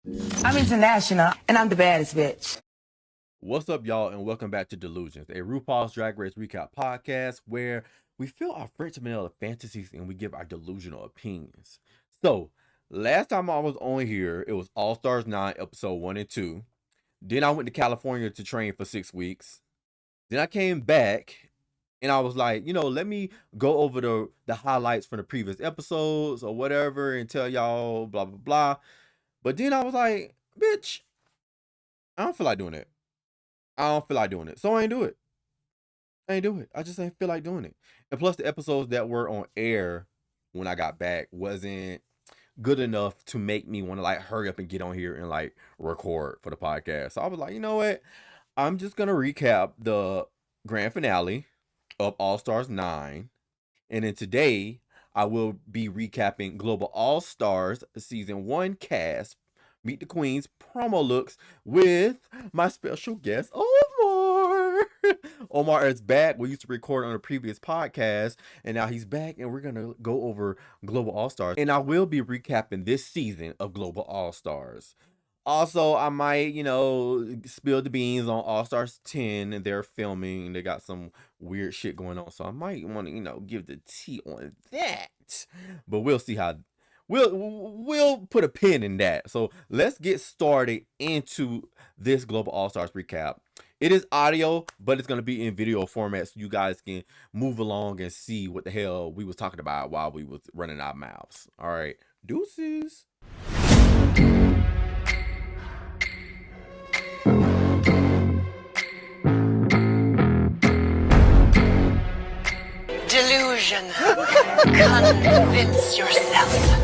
I'm international, and I'm the baddest bitch. What's up, y'all, and welcome back to Delusions, a RuPaul's Drag Race recap podcast where we fill our French vanilla fantasies and we give our delusional opinions. So, last time I was on here, it was All Stars 9, episode 1 and 2. Then I went to California to train for 6 weeks. Then I came back and I was like, let me go over the highlights from the previous episodes or whatever and tell y'all blah, blah, blah. But then I was like, bitch, I don't feel like doing it. So I ain't do it. I just ain't feel like doing it. And plus the episodes that were on air when I got back wasn't good enough to make me want to like hurry up and get on here and like record for the podcast. So I was like, you know what? I'm just going to recap the grand finale of All Stars 9. And then today I will be recapping Global All Stars season 1 cast, Meet the Queens promo looks with my special guest, Omar. Omar is back. We used to record on a previous podcast, and now he's back, and we're going to go over Global All Stars. And I will be recapping this season of Global All Stars. Also, I might, spill the beans on All Stars 10, and they're filming. They got some weird shit going on, so I might want to, give the tea on that. But we'll see how. We'll put a pin in that. So let's get started into this Global All Stars recap. It is audio, but it's gonna be in video format, so you guys can move along and see what the hell we was talking about while we was running our mouths. All right, deuces. Delusion. Convince yourself.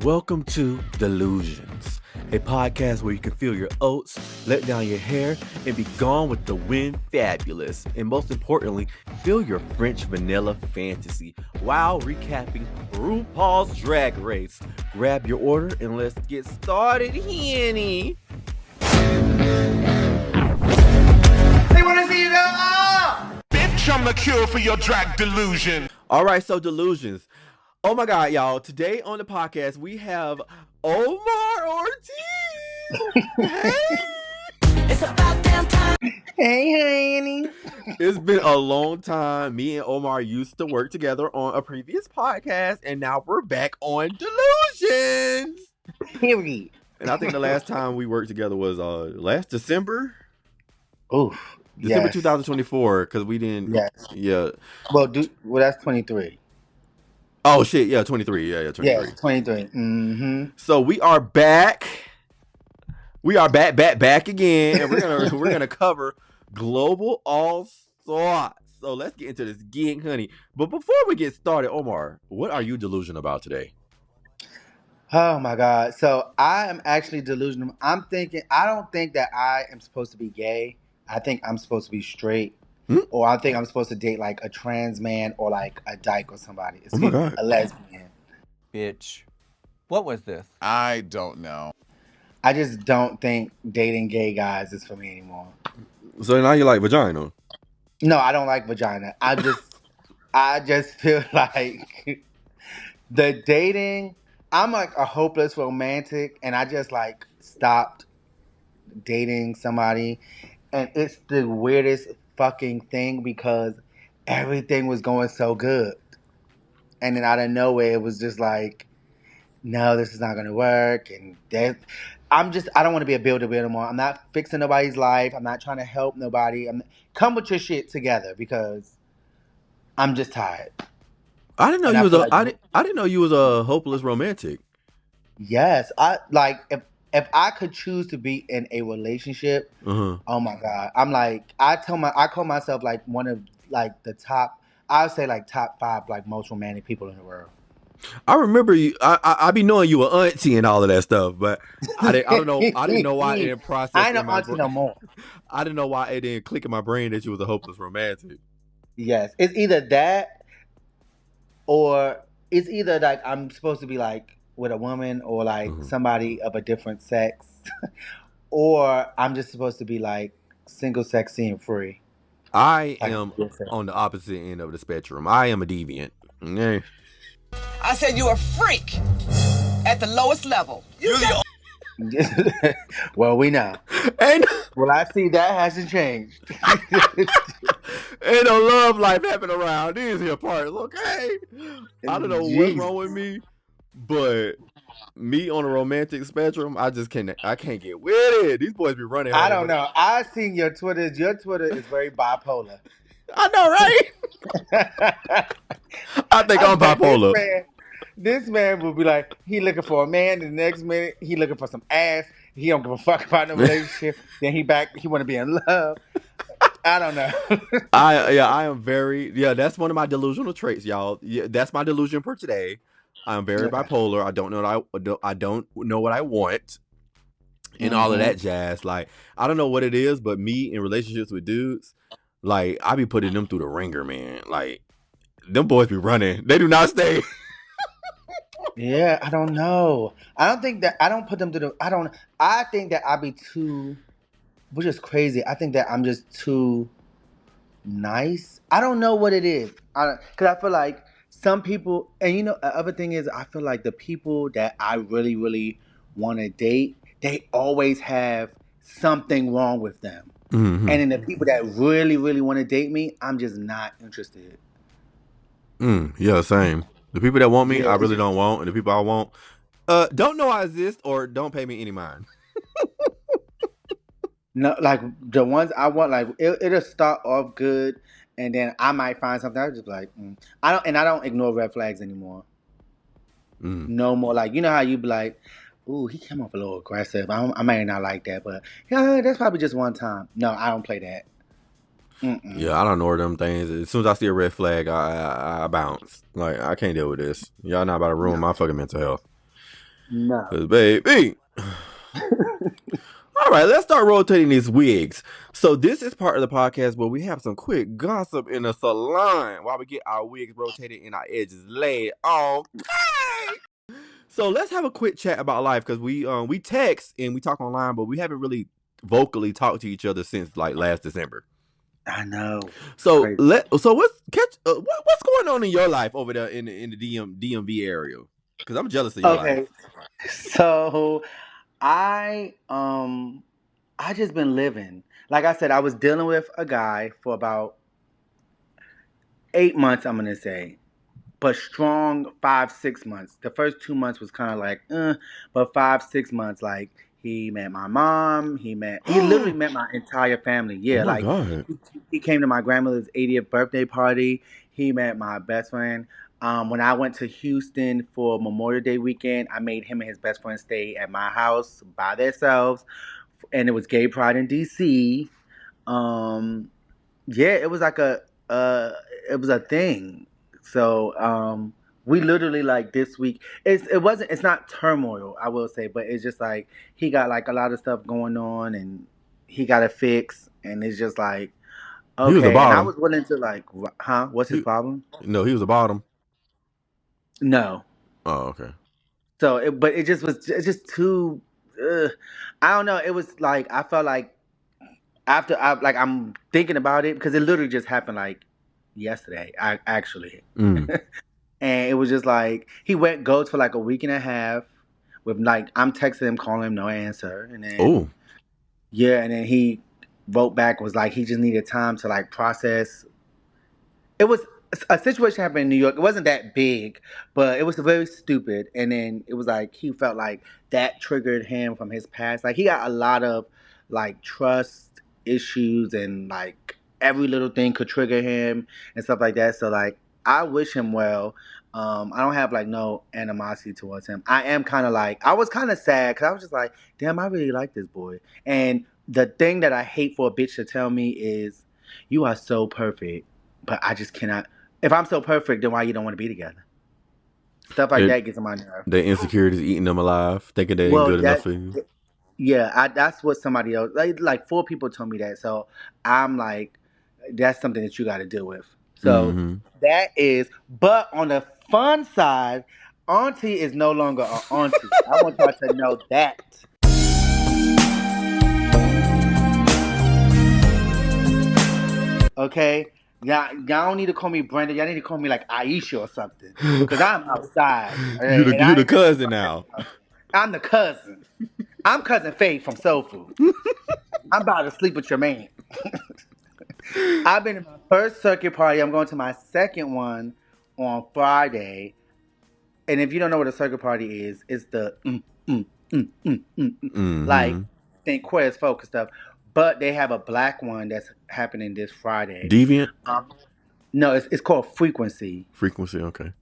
Welcome to Delusions, a podcast where you can feel your oats, let down your hair, and be gone with the wind fabulous. And most importantly, feel your French vanilla fantasy while recapping RuPaul's Drag Race. Grab your order and let's get started, Henny. They want to see you go, bitch, I'm the cure for your drag delusion. All right, so Delusions. Oh my God, y'all. Today on the podcast, we have Omar Ortiz. Hey. It's about damn time. Hey, honey. It's been a long time. Me and Omar used to work together on a previous podcast, and now we're back on Delusions. Period. And I think the last time we worked together was last December. Oof. December yes. 2024, because we didn't. Yes. Yeah. Well, that's 23. Oh shit! Yeah, 23. Yeah, 23. Yes, 23. Mm-hmm. So we are back. We are back again, and we're gonna cover Global All Stars. So let's get into this gig, honey. But before we get started, Omar, what are you delusional about today? Oh my God. So I am actually delusional. I don't think that I am supposed to be gay. I think I'm supposed to be straight. Or I think I'm supposed to date like a trans man or like a dyke or somebody. Oh my God. A lesbian. Bitch. What was this? I don't know. I just don't think dating gay guys is for me anymore. So now you like vagina? No, I don't like vagina. I just feel like the dating, I'm like a hopeless romantic, and I just like stopped dating somebody, and it's the weirdest fucking thing because everything was going so good, and then out of nowhere it was just like, no, this is not gonna work, and I don't want to be a builder anymore. I'm not fixing nobody's life. I'm not trying to help nobody. Come with your shit together because I'm just tired. I didn't know you was I didn't know you was a hopeless romantic. Yes, I like if I could choose to be in a relationship. Uh-huh. Oh my God, I'm like I call myself like one of like the top. I would say like top 5 like most romantic people in the world. I remember you. I be knowing you were auntie and all of that stuff, but I didn't know why it didn't process. I ain't no auntie no more. I didn't know why it didn't click in my brain that you was a hopeless romantic. Yes, it's either that, or it's either like I'm supposed to be like with a woman or like somebody of a different sex, or I'm just supposed to be like single, sexy, and free. I Like, am yes, sir. on the opposite end of the spectrum. I am a deviant. Okay. I said you're a freak at the lowest level. Well, we know. And Well, I see that hasn't changed. ain't no love life happening around these here parts, okay? I don't know what's wrong with me, but me on a romantic spectrum, I can't get with it. These boys be running. I don't know. I've seen your Twitter. Your Twitter is very bipolar. I know, right? I think I'm bet bipolar. This man will be like, he looking for a man. The next minute, he looking for some ass. He don't give a fuck about no relationship. Then he want to be in love. I don't know. I am very that's one of my delusional traits, y'all. Yeah, that's my delusion for today. I'm very Okay. bipolar. I don't know what I want, and all of that jazz. Like, I don't know what it is, but me in relationships with dudes, like, I be putting them through the ringer, man. Like, them boys be running. They do not stay. Yeah, I don't know. I don't think that I don't put them to the. I think that I be too, which is crazy. I think that I'm just too nice. I don't know what it is. Because I feel like some people, and the other thing is, I feel like the people that I really, really want to date, they always have something wrong with them. Mm-hmm. And then the people that really, really want to date me, I'm just not interested. Yeah, same. The people that want me, I really don't want, and the people I want, don't know I exist or don't pay me any mind. No, like the ones I want, like it'll start off good, and then I might find something. I just be like, I don't ignore red flags anymore. No more. Like, you know how you be like, ooh, he came off a little aggressive. I might not like that, but yeah, that's probably just one time. No, I don't play that. Yeah, I don't ignore them things. As soon as I see a red flag, I bounce. Like, I can't deal with this. Y'all not about to ruin my fucking mental health. No. 'Cause, baby. All right, let's start rotating these wigs. So this is part of the podcast where we have some quick gossip in the salon while we get our wigs rotated and our edges laid. Okay. So let's have a quick chat about life, because we text and we talk online, but we haven't really vocally talked to each other since like last December. I know. So Crazy. what's going on in your life over there in the DMV area? Because I'm jealous of your life. So I just been living. Like I said, I was dealing with a guy for about 8 months, I'm gonna say. But strong 5-6 months. The first 2 months was kind of like, but 5-6 months, like, he met my mom. He literally met my entire family. Yeah, God. He came to my grandmother's 80th birthday party. He met my best friend. When I went to Houston for Memorial Day weekend, I made him and his best friend stay at my house by themselves, and it was Gay Pride in DC. It was like it was a thing. So we literally, like, this week, it's not turmoil, I will say, but it's just like he got like a lot of stuff going on and he got to fix, and it's just like, okay. He was a bottom. And I was willing to, like, what's his problem? No, he was a bottom. No. Oh, okay. So it's just too, I don't know. It was like, I felt like after I'm thinking about it, because it literally just happened like yesterday, actually. And it was just like, he went ghost for like a week and a half with, like, I'm texting him, calling him, no answer. And then, and then he wrote back, was like, he just needed time to, like, process. It was a situation happened in New York. It wasn't that big, but it was very stupid. And then it was like, he felt like that triggered him from his past. Like, he got a lot of, like, trust issues, and, like, every little thing could trigger him and stuff like that. So, like, I wish him well. I don't have, like, no animosity towards him. I am kind of like, I was kind of sad, because I was just like, damn, I really like this boy. And the thing that I hate for a bitch to tell me is, you are so perfect, but I just cannot. If I'm so perfect, then why you don't want to be together? Stuff like that gets on my nerve. The insecurities eating them alive, thinking they ain't good enough for you. Yeah, that's what somebody else, like 4 people told me that. So I'm like, that's something that you got to deal with. So that is, but on the fun side, Auntie is no longer an auntie. I want y'all to know that. Okay? Y'all don't need to call me Brenda. Y'all need to call me like Aisha or something. Because I'm outside. You And the I ain't cousin now. I'm the cousin. I'm cousin Faye from Soul Food. I'm about to sleep with your man. I've been to my first circuit party. I'm going to my second one on Friday. And if you don't know what a circuit party is, it's the like Mm-hmm. St. Queer's folk and stuff. But they have a black one that's happening this Friday. Deviant No, it's called Frequency. frequency. Okay.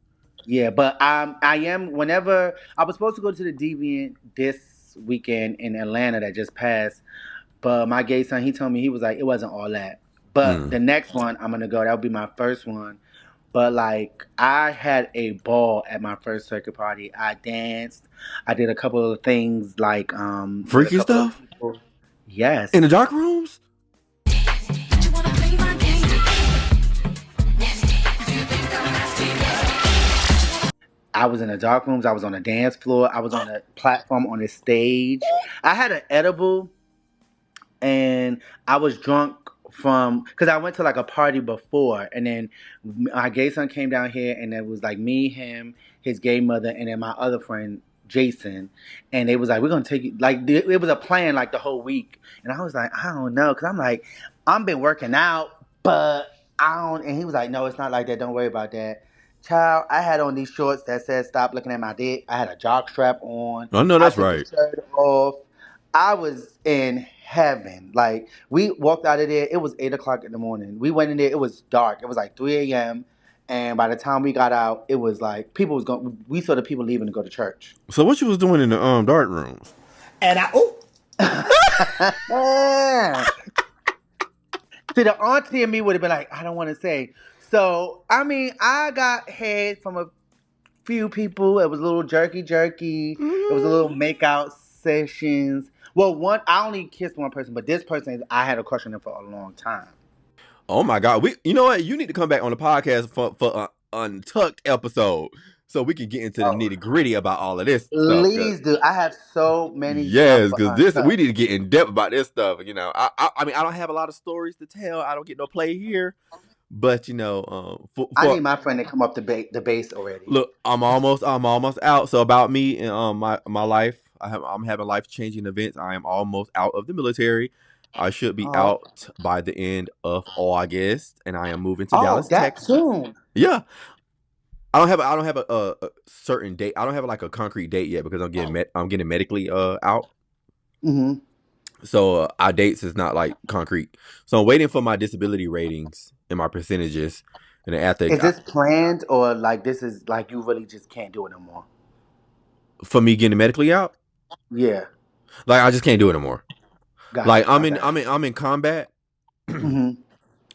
Yeah, but I am whenever I was supposed to go to the Deviant this weekend in Atlanta that just passed, but my gay son he told me he was like it wasn't all that. But the next one I'm gonna go. That would be my first one. But like I had a ball at my first circuit party. I danced. I did a couple of things like with a Freaky couple of stuff people. Yes. in the dark rooms. I was in the dark rooms. I was on the dance floor. I was on a platform on the stage. I had an edible and I was drunk from because I went to like a party before, and then my gay son came down here, and it was like me, him, his gay mother, and then my other friend Jason, and they was like, "We're gonna take you." Like it was a plan like the whole week, and I was like, "I don't know," because I'm like, I've been working out, but I don't. And he was like, "No, it's not like that. Don't worry about that." Child, I had on these shorts that said "Stop looking at my dick." I had a jock strap on. I know I that's took right. the shirt off. I was in heaven. Like we walked out of there. It was 8 o'clock in the morning. We went in there. It was dark. It was like 3 a.m. And by the time we got out, it was like people was going. We saw the people leaving to go to church. So what you was doing in the dark rooms? And see, the auntie and me would have been like, I don't want to say. So I mean, I got head from a few people. It was a little jerky. It was a little makeout sessions. Well, I only kissed one person, but this person, I had a crush on him for a long time. Oh my God! You know what? You need to come back on the podcast for an untucked episode so we can get into the nitty gritty about all of this stuff. Please do. I have so many Yes, stuff because for we need to get in depth about this stuff. You know, I mean, I don't have a lot of stories to tell. I don't get no play here, but you know, I need my friend to come up the base already. Look, I'm almost out. So about me and my life, I'm having life changing events. I am almost out of the military. I should be out by the end of August, and I am moving to Dallas, Texas. Soon. Yeah, I don't have a certain date. I don't have like a concrete date yet because I'm getting medically out. Mm-hmm. So our dates is not like concrete. So I'm waiting for my disability ratings and my percentages. And then after, is this planned or like this is like you really just can't do it no more? For me getting medically out? Yeah. Like I just can't do it no more. Gotcha, I'm in combat. Mm-hmm.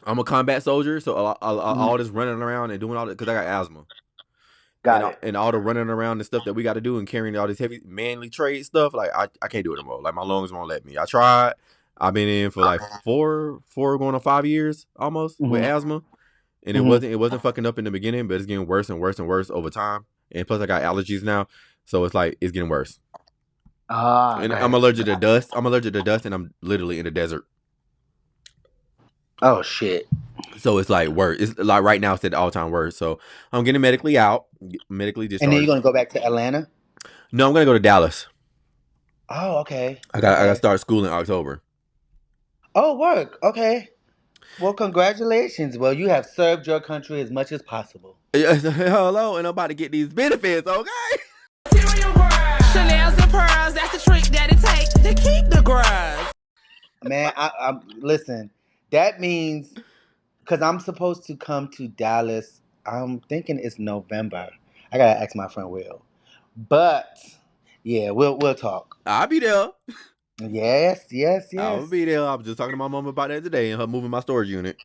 I'm a combat soldier, so all this running around and doing all that because I got asthma. And all the running around and stuff that we got to do and carrying all this heavy manly trade stuff, like I can't do it no more. Like my lungs won't let me. I tried. I've been in for like four going on 5 years almost with asthma, and it wasn't fucking up in the beginning, but it's getting worse and worse and worse over time. And plus, I got allergies now, so it's like it's getting worse. And okay. I'm allergic to dust. And I'm literally in the desert. Oh shit. So it's like worse. It's like right now it's at the all-time worst. So I'm getting medically out, medically discharged. And then you're gonna go back to Atlanta? No, I'm gonna go to Dallas. Oh, okay. I got to start school in October. Oh, work. Okay. Well, congratulations. Well, you have served your country as much as possible. Hello, and I'm about to get these benefits, okay? Chanel's and pearls, that's the trick that it takes to keep the girls. Man, I listen, that means, because I'm supposed to come to Dallas, I'm thinking it's November. I got to ask my friend Will. But, yeah, we'll talk. I'll be there. Yes. I'll be there. I was just talking to my mom about that today and her moving my storage unit.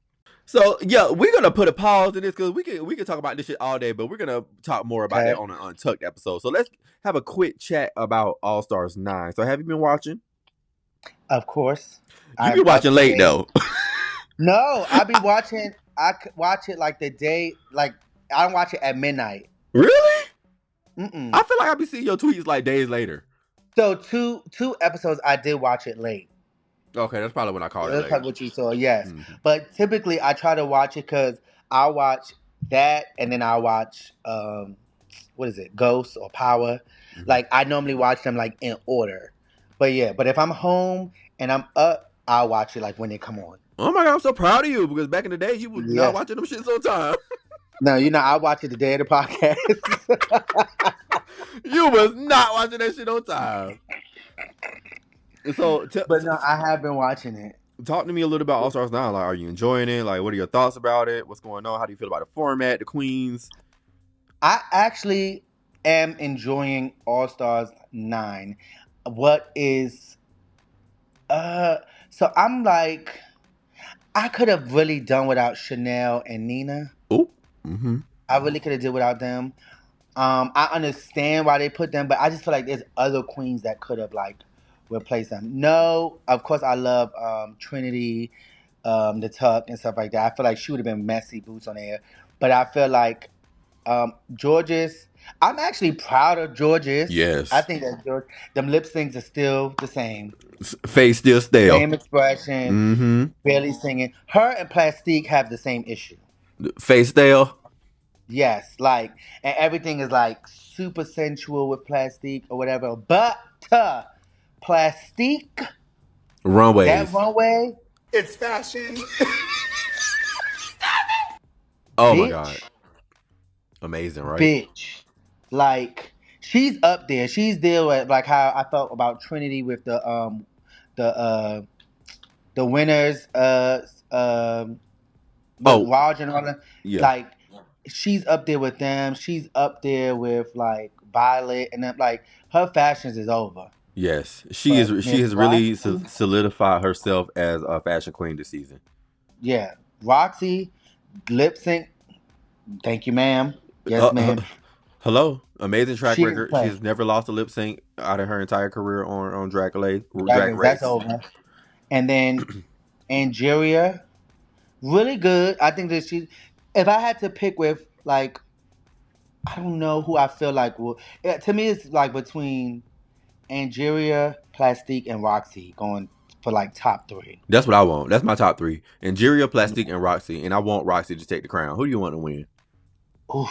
So, yeah, we're going to put a pause in this because we can talk about this shit all day, but we're going to talk more about that on an Untucked episode. So let's have a quick chat about All Stars 9. So have you been watching? Of course. You be watching late, though. No, I watch it like the day, like I don't watch it at midnight. Really? Mm-mm. I feel like I be seeing your tweets like days later. So two episodes I did watch it late. Okay, that's probably when I called it That's late. probably what you saw, yes. Mhm. But typically, I try to watch it because I'll watch that and then I'll watch, what is it, Ghost or Power. Mhm. Like, I normally watch them, like, in order. But yeah, but if I'm home and I'm up, I'll watch it, like, when they come on. Oh my God, I'm so proud of you because back in the day, you was not Yeah. watching them shits on time. No, I watch it the day of the podcast. You was not watching that shit on time. So, But no, I have been watching it. talk to me a little about All Stars 9. Like, are you enjoying it? Like, what are your thoughts about it? What's going on? How do you feel about the format, the queens? I actually am enjoying All Stars 9. What is so I'm like, I could have really done without Chanel and Nina. Oh, mm-hmm. I really could have did without them. I understand why they put them, but I just feel like there's other queens that could have like replaced them. No, of course I love Trinity, the Tuck and stuff like that. I feel like she would have been messy boots on air, but I feel like Georges. I'm actually proud of Georges. Yes. I think that them lip syncs are still the same. Face still stale. Same expression. Mm-hmm. Barely singing. Her and Plastique have the same issue. Face stale. Yes, like, and everything is like super sensual with Plastique or whatever. But Plastique, Runways. that runway, It's fashion. Oh bitch, my God. Amazing, right? bitch. Like, she's up there. She's there with like how I felt about Trinity with the winners with Raj and all that. Yeah. Like, she's up there with them. She's up there with like Violet, and then, like, her fashions is over. Yes, she But is. She Miss has really Roxy? solidified herself as a fashion queen this season. Yeah, Roxy, lip sync. Thank you, ma'am. Yes, ma'am. Hello, amazing track She record. didn't She play. has never lost a lip sync out of her entire career on Drag Race. That's over. And then Angeria, really good. I think that she. If I had to pick with like, I don't know who I feel like will. To me, it's like between Angeria, Plastique, and Roxy going for like top 3. That's what I want. That's my top 3: Angeria, Plastique, and Roxy. And I want Roxy to take the crown. Who do you want to win? Oof.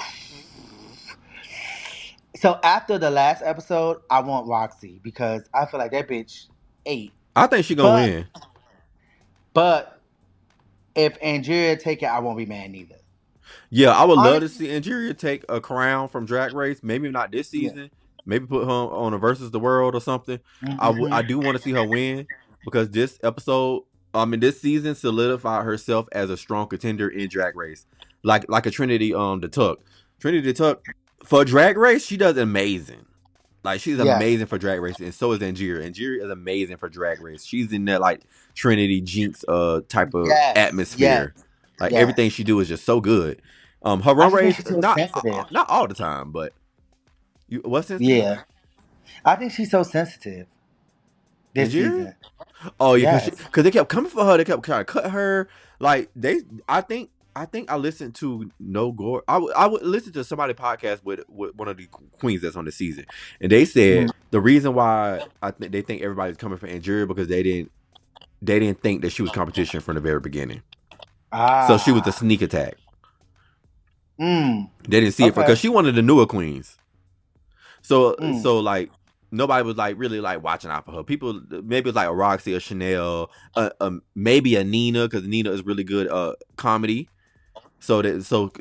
So after the last episode, I want Roxy because I feel like that bitch ate. I think she gonna win. But if Angeria take it, I won't be mad neither. Yeah, I would love to see Angeria take a crown from Drag Race. Maybe not this season. Yeah. Maybe put her on a Versus the World or something. Mm-hmm. I do want to see her win because this season solidified herself as a strong contender in Drag Race. Like a Trinity the Tuck. Trinity the Tuck for Drag Race, she does amazing. Like, she's amazing for Drag Race, and so is Angeria. Angeria is amazing for Drag Race. She's in that like Trinity Jinx type of atmosphere. Like everything she do is just so good. Her runway not all the time, but what's sensitive? Yeah, I think she's so sensitive this season. Oh yeah, because they kept coming for her. They kept trying to cut her. Like I think I listened to No Gore. I would listen to somebody podcast with one of the queens that's on the season, and they said the reason why they think everybody's coming for Angeria because they didn't think that she was competition from the very beginning. So she was a sneak attack. They didn't see it because she wanted the newer queens. So like nobody was like really like watching out for her. People maybe it's like a Roxy or Chanel, maybe a Nina because Nina is really good comedy. So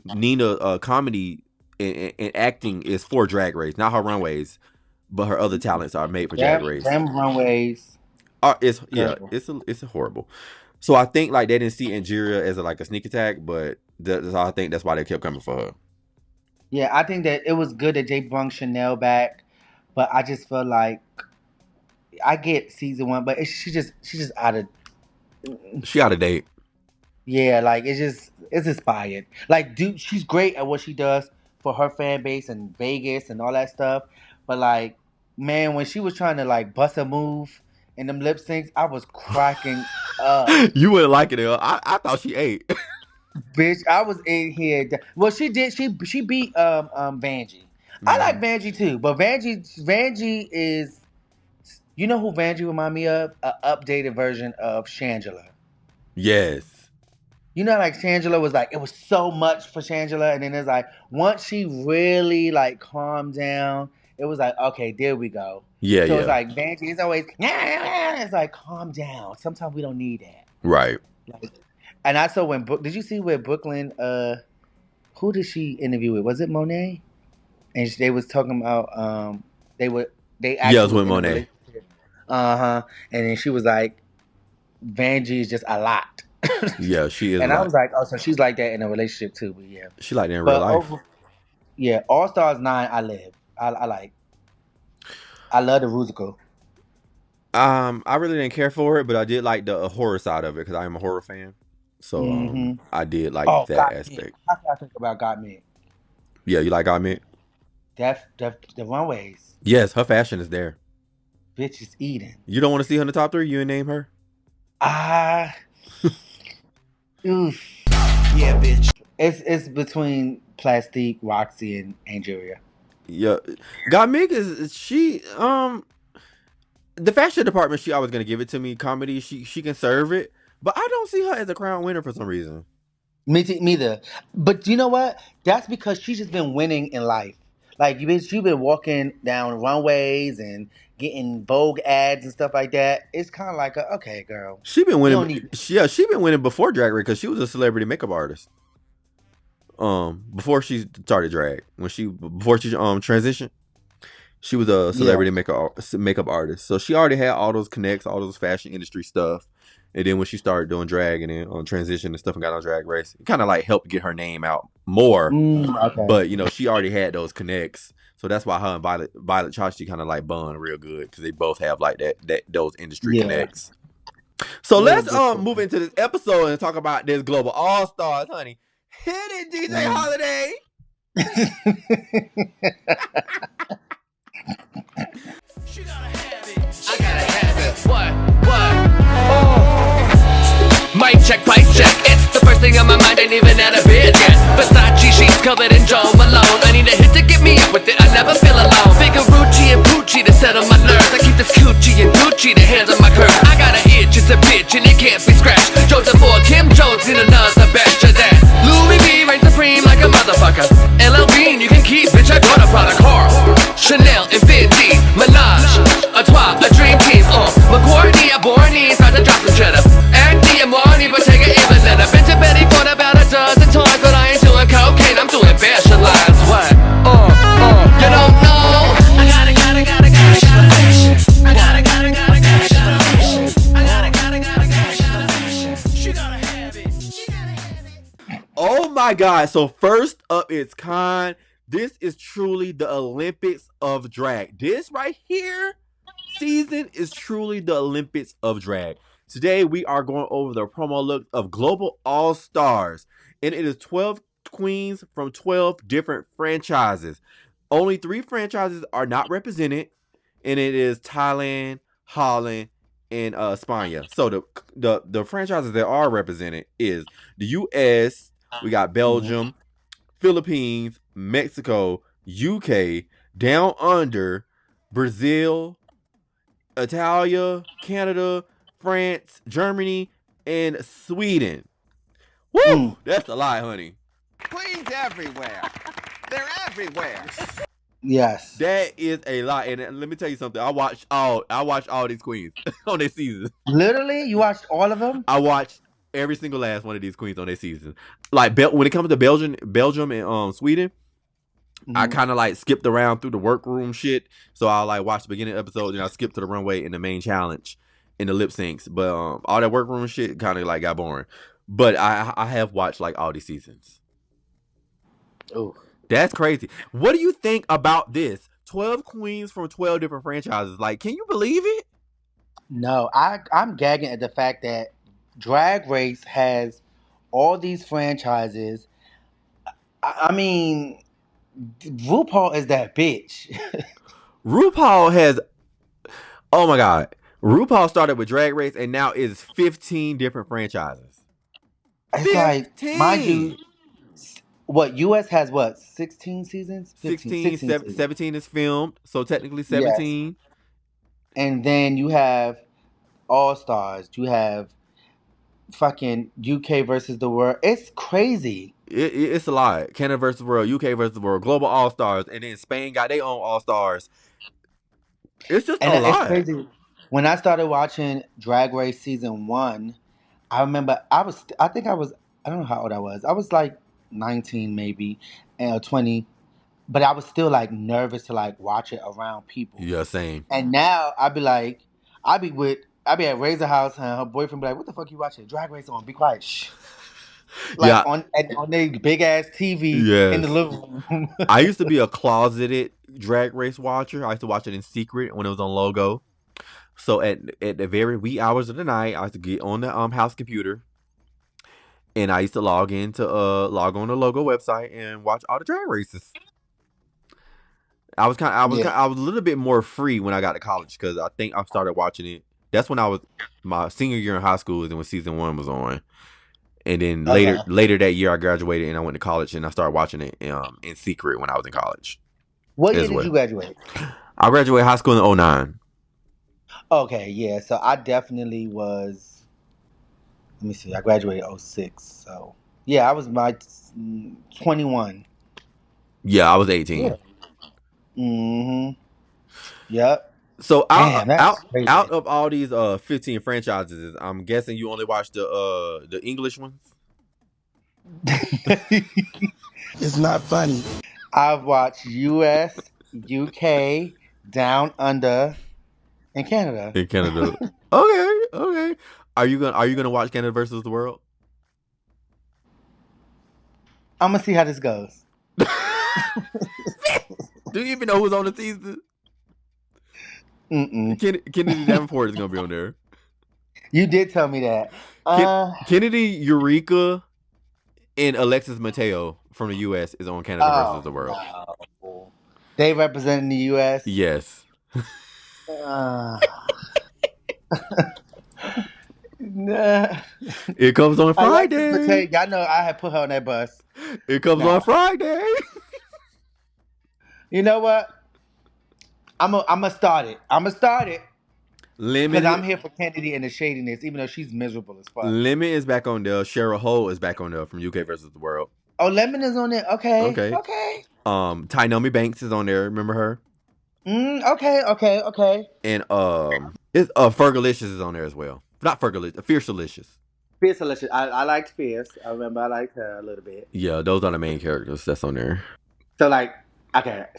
Nina comedy and acting is for Drag Race, not her runways, but her other talents are made for Drag Race. Them runways. It's horrible. So I think like they didn't see Angeria as a sneak attack, but I think that's why they kept coming for her. Yeah, I think that it was good that they brought Chanel back, but I just feel like I get season 1, but she's just out of. She out of date. Yeah, like it's expired. Like, dude, she's great at what she does for her fan base and Vegas and all that stuff, but like, man, when she was trying to like bust a move in them lip syncs, I was cracking up. You wouldn't like it, I thought she ate. Bitch, I was in here. Well, she did. She beat Vanjie. I like Vanjie too, but Vanjie is You know who Vanjie remind me of? An updated version of Shangela. Yes. You know, like Shangela was like, it was so much for Shangela, and then it's like once she really like calmed down, it was like, okay, there we go. Yeah, So yeah. it's like Vanjie is always, it's like calm down. Sometimes we don't need that. Right. Like, and I saw when did you see where Brooklyn? Who did she interview with? Was it Monet? And they was talking about they Yeah, it was actually with in a Monet. relationship. And then she was like, Vanjie is just a lot. Yeah, she is. And a I lot. was like, oh, so she's like that in a relationship too. But yeah, She like that in real life. All Stars 9, I live. I like. I love the musical. I really didn't care for it, but I did like the horror side of it because I am a horror fan. So I did like that Got aspect. Me. How can I think about Got Me? Yeah, you like Got Me? The runways. Yes, her fashion is there. Bitch is eating. You don't want to see her in the top 3? You ain't name her? Oof. Yeah, bitch. It's between Plastique, Roxy, and Angeria. Yeah, Got Me is she the fashion department. She always gonna give it to me. Comedy, she can serve it, but I don't see her as a crown winner for some reason. Me either. But you know what? That's because she's just been winning in life. Like you've been walking down runways and getting Vogue ads and stuff like that. It's kind of like okay, girl. She been winning. She been winning before Drag Race because she was a celebrity makeup artist. Before she started drag, before she transitioned, she was a celebrity makeup artist. So she already had all those connects, all those fashion industry stuff. And then when she started doing drag and then on transition and stuff and got on Drag Race, it kind of like helped get her name out more. Okay. But she already had those connects, so that's why her and Violet Chachki kind of like bond real good because they both have like those industry connects. So let's move into this episode and talk about this Global All Stars, honey. Hit it, DJ Holiday. She gotta have it. I gotta have it. What? Mic check. It's the first thing on my mind, ain't even out of bed yet. Versace sheets covered in Joe Malone. I need a hit to get me up with it, I never feel alone. Figurucci and Poochie to settle my nerves. I keep this coochie and Gucci to handle my curves. I got an itch, it's a bitch and it can't be scratched. Joseph for Kim Jones in another batch of that. Louis V reigns supreme like a motherfucker. LL Bean you can keep, bitch, I bought a product. Carl, Chanel and Fendi, Menage, a trois, a dream team. McCourtney, a Bornese, start to drop some cheddar. Acne and Marnie, but take it even then. I've been to Betty for about a dozen times, but I ain't doing cocaine, I'm doing fashion lines. What? You don't know? I gotta fashion. I gotta fashion. She gotta have it. Oh my God! So first up, it's kind. This is truly the Olympics of drag. This right here season is truly the Olympics of drag. Today we are going over the promo look of Global All Stars, and it is 12 queens from 12 different franchises. Only 3 franchises are not represented, and it is Thailand, Holland, and Spain. So the franchises that are represented is the U.S. We got Belgium, Philippines, Mexico, UK, Down Under, Brazil, Italia, Canada, France, Germany, and Sweden. Woo! That's a lot, honey. Queens everywhere. They're everywhere. Yes. That is a lot. And let me tell you something. I watched all these queens on their season. Literally? You watched all of them? I watched every single last one of these queens on their season. Like when it comes to Belgium and Sweden, I kind of like skipped around through the workroom shit. So I'll like watch the beginning episode and I'll skip to the runway and the main challenge and the lip syncs. But all that workroom shit kind of like got boring. But I have watched like all these seasons. Oh, that's crazy. What do you think about this? 12 queens from 12 different franchises. Like, can you believe it? No, I'm gagging at the fact that Drag Race has all these franchises. I mean, RuPaul is that bitch. RuPaul has, oh my God. RuPaul started with Drag Race and now is 15 different franchises. It's 15. Like, mind you, what, US has what, 16 seasons? 16 17 is filmed, so technically 17. Yes. and then you have All Stars. You have fucking UK versus the world. It's crazy. It's a lot. Canada versus the world, UK versus the world, Global All Stars, and then Spain got their own All Stars. It's just And a it's lot. crazy. When I started watching Drag Race season 1, I remember I don't know how old I was. I was like 19 maybe, and 20, but I was still like nervous to like watch it around people. Yeah, same. And now I'd be at Razor House and her boyfriend be like, "What the fuck you watching? Drag Race on? Be quiet, shh." Like Yeah. on their big ass TV in the Yes. living room. I used to be a closeted Drag Race watcher. I used to watch it in secret when it was on Logo. So at the very wee hours of the night, I used to get on the house computer, and I used to log on the Logo website and watch all the drag races. I was I was a little bit more free when I got to college because I think I started watching it. That's when I was my senior year in high school, is when season 1 was on. And then later that year, I graduated and I went to college, and I started watching it in secret when I was in college. What year did you graduate? I graduated high school in 2009. Okay, yeah. So I definitely was. Let me see. I graduated 2006. So yeah, I was 21. Yeah, I was 18. Yeah. Mm-hmm. Yep. So Damn, that's crazy. out of all these 15 franchises, I'm guessing you only watched the English ones. It's not funny. I've watched US, UK, Down Under, and Canada. In Canada. Okay. Are you gonna watch Canada versus the World? I'm gonna see how this goes. Do you even know who's on the season? Kennedy Davenport is gonna be on there. You did tell me that. Kennedy, Eureka, and Alexis Mateo from the U.S. is on Canada versus the World. No. They representing the U.S.? Yes. Nah. It comes on Friday. Y'all know I had put her on that bus. It comes on Friday. You know what? I'm gonna start it. Lemon. Because I'm here for Kennedy and the shadiness, even though she's miserable as fuck. Lemon is back on there. Cheryl Hole is back on there from UK versus the World. Oh, Lemon is on there. Okay. Tynomi Banks is on there. Remember her? Okay. And it's Fergalicious is on there as well. Not Fergalicious, Fierce Delicious. Fierce Delicious. I liked Fierce. I remember I liked her a little bit. Yeah, those are the main characters that's on there. So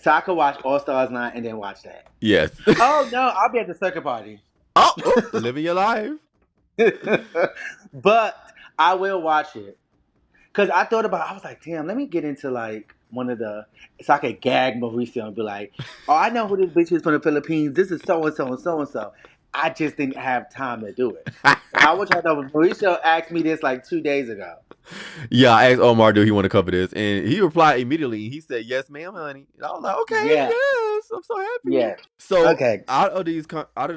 so I could watch All Stars 9 and then watch that. Yes. Oh no, I'll be at the circuit party. Oh, living your life. But I will watch it. Because I was like, damn, let me get into like one of the, so I could gag Mauricio and be like, oh, I know who this bitch is from the Philippines. This is so-and-so and so-and-so. I just didn't have time to do it. I want y'all to know, Mauricio asked me this like 2 days ago. Yeah, I asked Omar, do he want to cover this? And he replied immediately. He said, yes, ma'am, honey. And I was like, okay, yes. I'm so happy. Yeah. So out of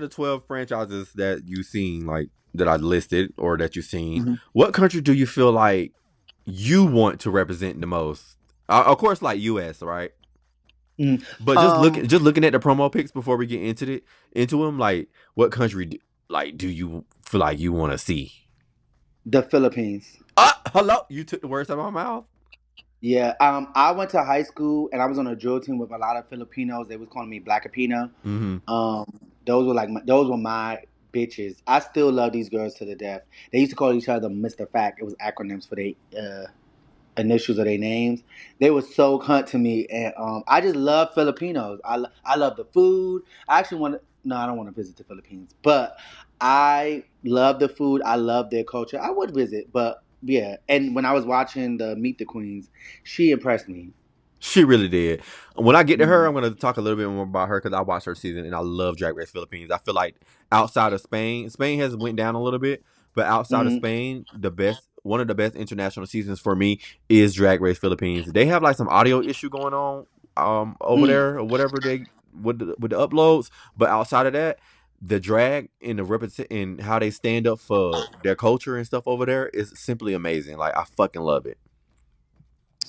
the 12 franchises that you've seen, like that I listed or that you've seen, what country do you feel like you want to represent the most? Of course, like US, right? But just looking at the promo pics before we get into them, like what country do you feel like you want to see? The Philippines. Hello, you took the words out of my mouth. Yeah, I went to high school and I was on a drill team with a lot of Filipinos. They was calling me Blackapino. Those were my bitches. I still love these girls to the death. They used to call each other Mr. Fact. It was acronyms for their initials of their names. They were so cunt to me, and I just love Filipinos. I love the food. I don't want to visit the Philippines, but I love the food. I love their culture. I would visit, but yeah. And when I was watching the Meet the Queens, she impressed me. She really did. When I get to her, I'm going to talk a little bit more about her because I watched her season and I love Drag Race Philippines. I feel like outside of Spain has went down a little bit, but outside of Spain, one of the best international seasons for me is Drag Race Philippines. They have like some audio issue going on over there or whatever with the uploads, but outside of that, the drag and and how they stand up for their culture and stuff over there is simply amazing. Like I fucking love it.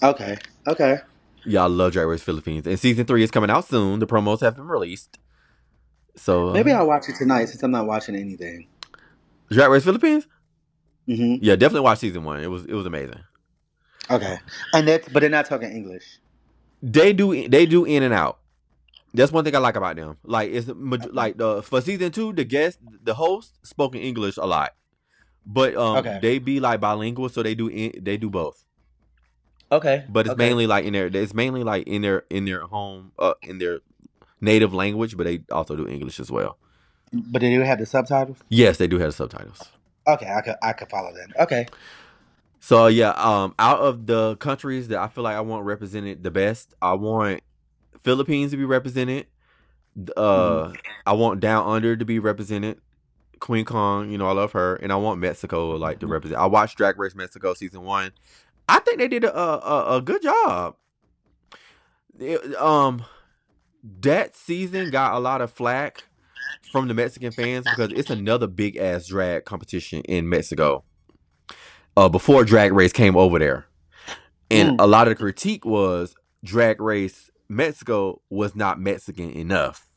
Okay. Yeah, I love Drag Race Philippines. And season 3 is coming out soon. The promos have been released. So Maybe I'll watch it tonight since I'm not watching anything. Drag Race Philippines? Mm-hmm. Yeah, definitely watch season 1. It was amazing. Okay, but they're not talking English. They do in and out. That's one thing I like about them. Like it's like for season 2, the host spoke in English a lot, but they be like bilingual, so they do both. Okay, But it's mainly like in their home in their native language, but they also do English as well. But they do have the subtitles. Yes, they do have subtitles. Okay, I could follow them. Okay. So yeah, out of the countries that I feel like I want represented the best, I want Philippines to be represented. I want Down Under to be represented. Queen Kong, I love her, and I want Mexico to represent. I watched Drag Race Mexico season 1. I think they did a good job. That season got a lot of flack from the Mexican fans because it's another big ass drag competition in Mexico. Before Drag Race came over there, and a lot of the critique was Drag Race Mexico was not Mexican enough.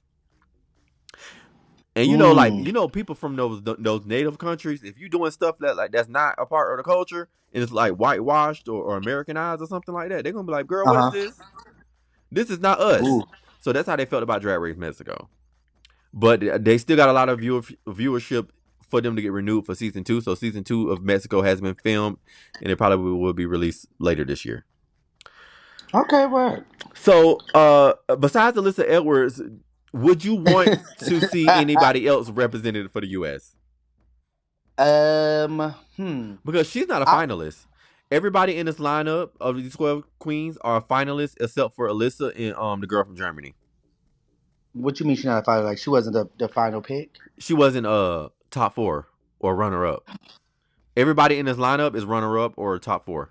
And people from those native countries, if you doing stuff that's not a part of the culture and it's like whitewashed or Americanized or something like that, they're gonna be like, "Girl, what is this? This is not us." Ooh. So that's how they felt about Drag Race Mexico. But they still got a lot of viewership for them to get renewed for season 2. So season 2 of Mexico has been filmed, and it probably will be released later this year. Okay, word. So besides Alyssa Edwards, would you want to see anybody else represented for the U.S.? Because she's not a finalist. Everybody in this lineup of these 12 queens are finalists except for Alyssa and the girl from Germany. What you mean she's not a final? Like she wasn't the final pick? She wasn't top 4 or runner up. Everybody in this lineup is runner up or top 4.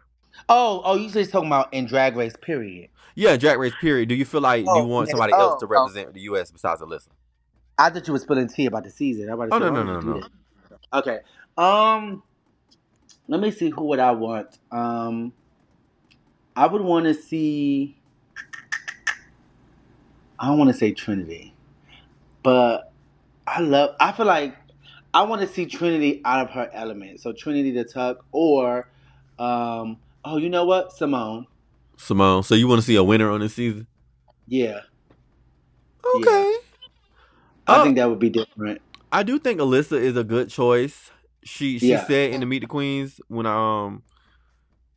Oh, you just talking about in Drag Race period. Yeah, Drag Race period. Do you feel like you want somebody else to represent the U.S. besides Alyssa? I thought you were spilling tea about the season. No. Okay. Let me see who would I want. I would want to see. I don't want to say Trinity, but I feel like I want to see Trinity out of her element. So Trinity the Tuck or, you know what? Simone. So you want to see a winner on this season? Yeah. Okay. Yeah. I think that would be different. I do think Alyssa is a good choice. She said in the Meet the Queens when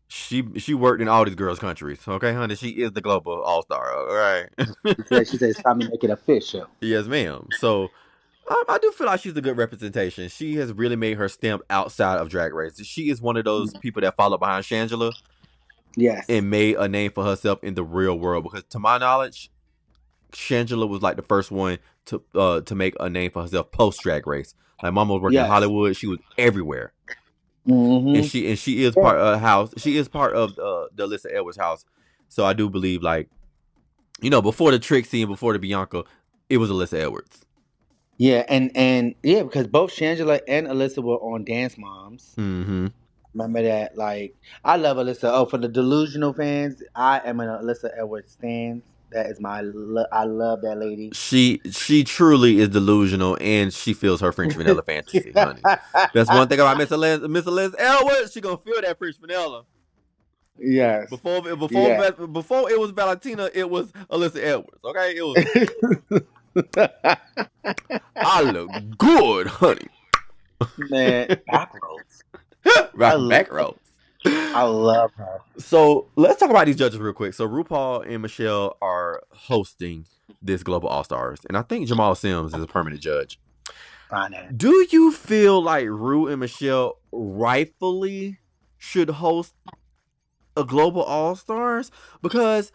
she worked in all these girls' countries. Okay, honey, she is the global all star. All right. She said it's time to make it official. Yes, ma'am. So I do feel like she's a good representation. She has really made her stamp outside of Drag Race. She is one of those people that follow behind Shangela. Yes. And made a name for herself in the real world. Because to my knowledge, Shangela was like the first one to make a name for herself post Drag Race. Like Mama was working in Hollywood. She was everywhere. Mm-hmm. And she is part of house. She is part of the Alyssa Edwards house. So I do believe before the Trixie and before the Bianca, it was Alyssa Edwards. Yeah, and because both Shangela and Alyssa were on Dance Moms. Mm-hmm. Remember that? Like, I love Alyssa. Oh, for the delusional fans, I am an Alyssa Edwards stan. That is I love that lady. She truly is delusional, and she feels her French vanilla fantasy, honey. That's one thing about Miss Alyssa Edwards. She gonna feel that French vanilla. Yes. Before it was Valentina, it was Alyssa Edwards. Okay, it was. I look good, honey. Man, back rolls. Back rolls. I love her. So let's talk about these judges real quick. So RuPaul and Michelle are hosting this Global All Stars, and I think Jamal Sims is a permanent judge. Do you feel like Ru and Michelle rightfully should host a Global All Stars? Because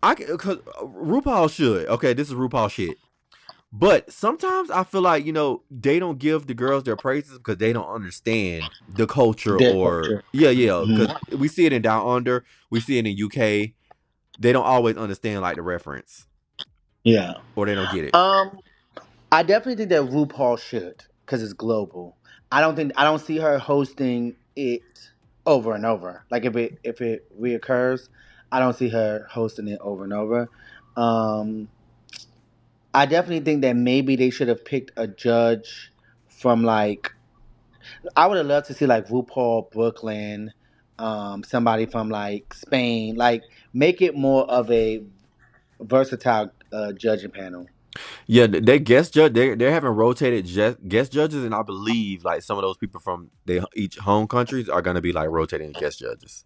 RuPaul should. Okay, this is RuPaul shit. But sometimes I feel like, they don't give the girls their praises because they don't understand the culture culture. Yeah. Because we see it in Down Under. We see it in UK. They don't always understand the reference. Yeah. Or they don't get it. I definitely think that RuPaul should because it's global. I don't see her hosting it over and over. Like if it reoccurs, I don't see her hosting it over and over. I definitely think that maybe they should have picked a judge from like I would have loved to see like RuPaul Brooklyn, somebody from like Spain, like make it more of a versatile judging panel. Yeah, they guest judge. They're having rotated guest judges, and I believe like some of those people from each home countries are gonna be like rotating guest judges.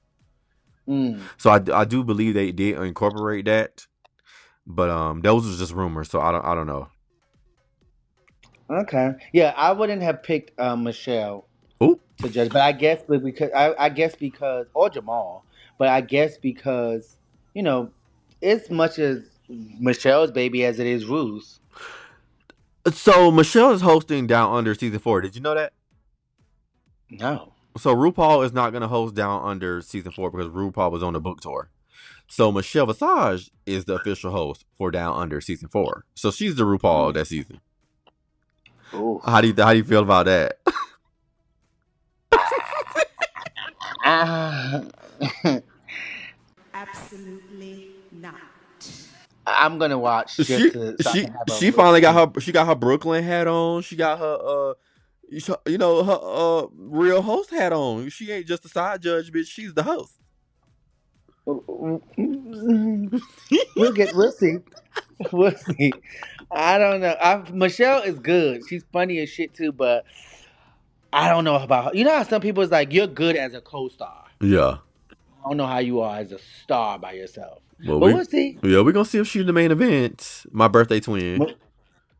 So I do believe they did incorporate that, but those was just rumors, so I don't know. Okay, yeah, I wouldn't have picked Michelle Ooh. to judge, but I guess because or Jamal, but I guess because as much as Michelle's baby as it is Rue's. So Michelle is hosting Down Under season 4. Did you know that? No. So RuPaul is not going to host Down Under season 4 because RuPaul was on the book tour. So Michelle Visage is the official host for Down Under season 4. So she's the RuPaul of that season. Ooh. How do you feel about that? Absolutely not. I'm gonna watch. She finally got her Brooklyn hat on. She got her her real host hat on. She ain't just a side judge, bitch. She's the host. We'll see. We'll see. I don't know. Michelle is good. She's funny as shit too, but I don't know about her. You know how some people is like, you're good as a co-star. Yeah. I don't know how you are as a star by yourself. Well, but we'll see. Yeah, we're gonna see if she's the main event. My birthday twin.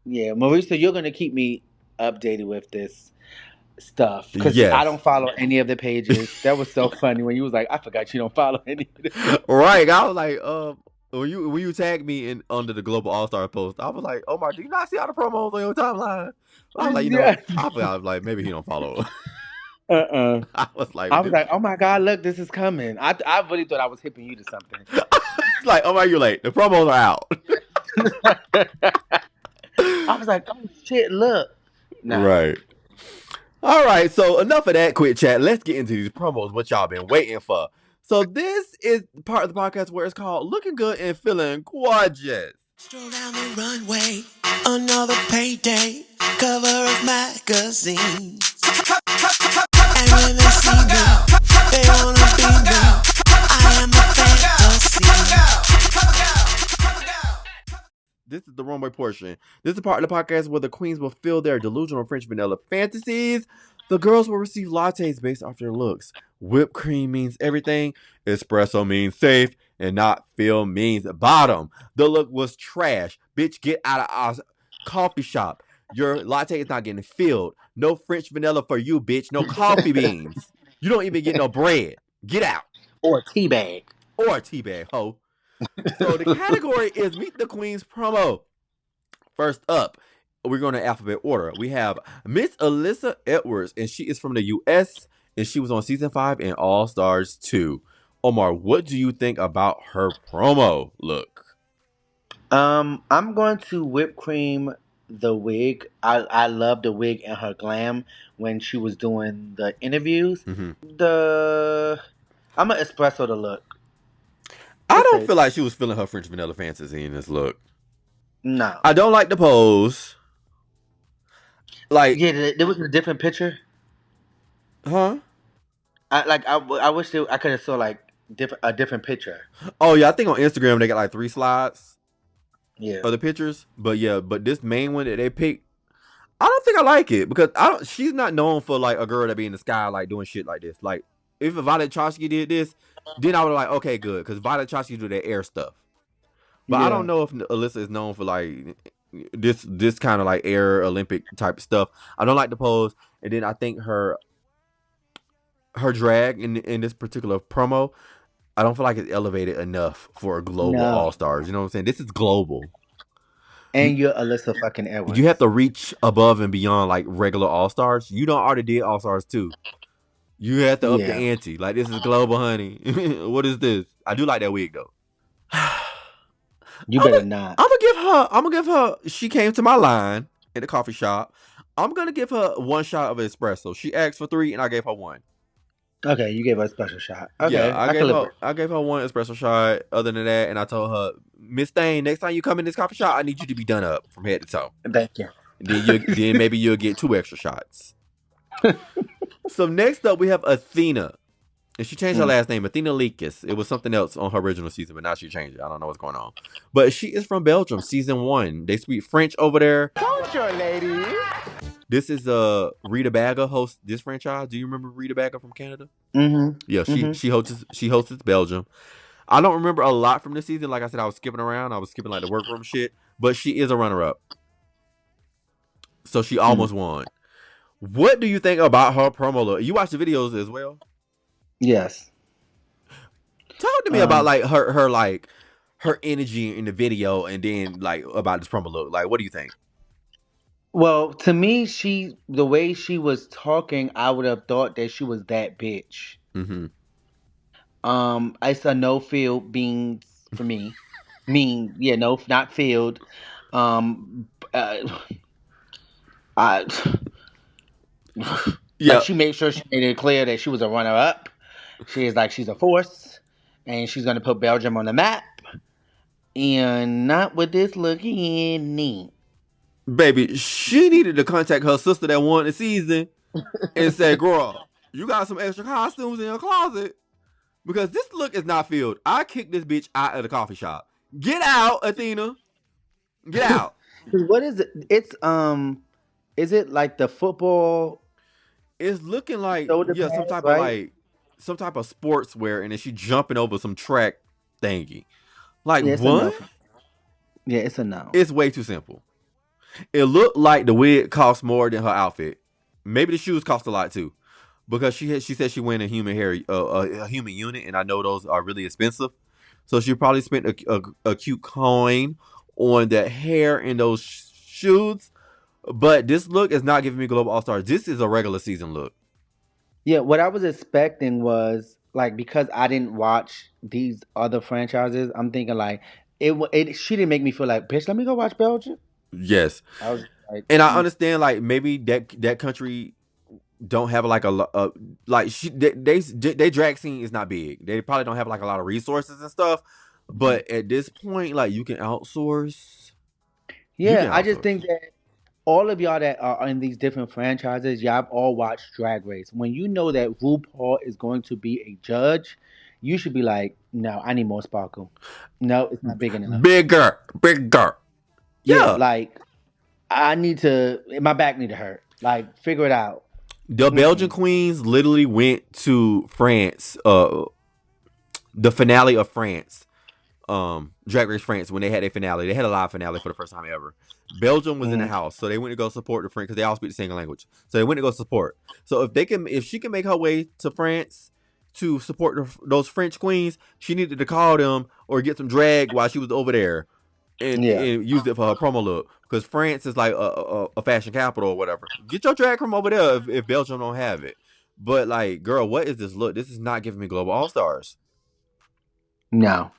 Yeah, Marisa, you're gonna keep me updated with this stuff because Yes. I don't follow any of the pages. That was so funny when you was like, I forgot you don't follow any of them. Right. I was like, when you tagged me under the Global All Stars post, I was like, Omar, do you not see all the promos on your timeline? I was like, I was like, maybe he don't follow. I was like, oh my God, look, this is coming. I really thought I was hipping you to something. Like, Omar, you're late. The promos are out. I was like, oh shit, look. Nah. Right. All right, so enough of that quick chat. Let's get into these promos, what y'all been waiting for. So this is part of the podcast where it's called Looking Good and Feeling Gorgeous. Stroll down the runway, another payday, cover of magazines. And when they see me, they wanna be me. I am a fantasy. This is the runway portion. This is the part of the podcast where the queens will fill their delusional French vanilla fantasies. The girls will receive lattes based off their looks. Whipped cream means everything. Espresso means safe. And not fill means bottom. The look was trash. Bitch, get out of our coffee shop. Your latte is not getting filled. No French vanilla for you, bitch. No coffee beans. You don't even get no bread. Get out. Or a tea bag. Or a tea bag, ho. So the category is Meet the Queens promo. First up, we're going to alphabet order. We have Miss Alyssa Edwards, and she is from the U.S., and she was on season 5 in All Stars 2. Omar, what do you think about her promo look? I'm going to whip cream the wig. I love the wig and her glam when she was doing the interviews. Mm-hmm. I'm gonna espresso the look. I don't feel like she was feeling her French vanilla fantasy in this look. No. I don't like the pose. Like, yeah, there was a different picture. Huh? I wish I could have saw like a different picture. Oh yeah, I think on Instagram they got like 3 slides. Yeah. Of the pictures, but this main one that they picked, I don't think I like it because she's not known for like a girl that be in the sky like doing shit like this. Like if Violet Chachki did this, then I would like okay good because Violet Chachki do that air stuff. But I don't know if Alyssa is known for like this kind of like air Olympic type stuff. I don't like the pose, and then I think her drag in this particular promo, I don't feel like it's elevated enough for a global All Stars. You know what I'm saying? This is global. And you're Alyssa fucking Edwards. You have to reach above and beyond like regular All Stars. You don't already did All Stars 2. You have to up the ante. Like this is global, honey. What is this? I do like that wig though. You better not. I'm gonna give her. She came to my line at the coffee shop. I'm gonna give her 1 shot of espresso. She asked for 3 and I gave her 1. Okay, you gave her a special shot. Okay, Yeah, I can live with I gave her one espresso shot. Other than that, and I told her, Miss Thane, next time you come in this coffee shop, I need you to be done up from head to toe. it. Thank you. Then maybe you'll get 2 extra shots. So next up we have Athena. And she changed her last name, Athena Leakis. It was something else on her original season, but now she changed it. I don't know what's going on. But she is from Belgium, season 1. They speak French over there. Culture, ladies. This is Rita Baga hosts this franchise. Do you remember Rita Baga from Canada? Mm-hmm. Yeah, she hosts Belgium. I don't remember a lot from this season. Like I said, I was skipping around. I was skipping like the workroom shit. But she is a runner-up. So she almost won. What do you think about her promo look? You watch the videos as well? Yes. Talk to me about like her energy in the video, and then like about this promo look. Like, what do you think? Well, to me, the way she was talking, I would have thought that she was that bitch. Mm-hmm. I saw no field beans for me. No, not field. I Yeah. Like, she made sure she made it clear that she was a runner-up. She's a force, and she's gonna put Belgium on the map. And not with this looking neat. Baby, she needed to contact her sister that won the season and say, girl, you got some extra costumes in your closet? Because this look is not filled. I kicked this bitch out of the coffee shop. Get out, Athena. Get out. What is it? It's is it like the football? It's looking like Shoulder some pads, type right? of like some type of sportswear, and then she jumping over some track thingy. Like, Yeah, it's what? It's a no. It's way too simple. It looked like the wig cost more than her outfit. Maybe the shoes cost a lot too, because she said she went a human hair a human unit, and I know those are really expensive. So she probably spent a cute coin on that hair and those shoes. But this look is not giving me Global All Stars. This is a regular season look. Yeah, what I was expecting was like, because I didn't watch these other franchises, I'm thinking like it. She didn't make me feel like, bitch, let me go watch Belgium. Yes, I was like, and I understand like maybe that country don't have like they drag scene is not big. They probably don't have like a lot of resources and stuff. But at this point, like, you can outsource. yeah, I just think that all of y'all that are in these different franchises, y'all all watched Drag Race. When you know that RuPaul is going to be a judge, you should be like, no, I need more sparkle. No, it's not big enough. Bigger. Yeah. Like, my back need to hurt. Like, figure it out. The Belgian queens literally went to France, the finale of France, Drag Race France, when they had their finale. They had a live finale for the first time ever. Belgium was in the house, so they went to go support the French, because they all speak the same language. So they went to go support. So if she can make her way to France to support those French queens, she needed to call them or get some drag while she was over there, and use it for her promo look, because France is like a fashion capital or whatever. Get your drag from over there if Belgium don't have it. But like, girl, what is this look? This is not giving me Global All Stars. No.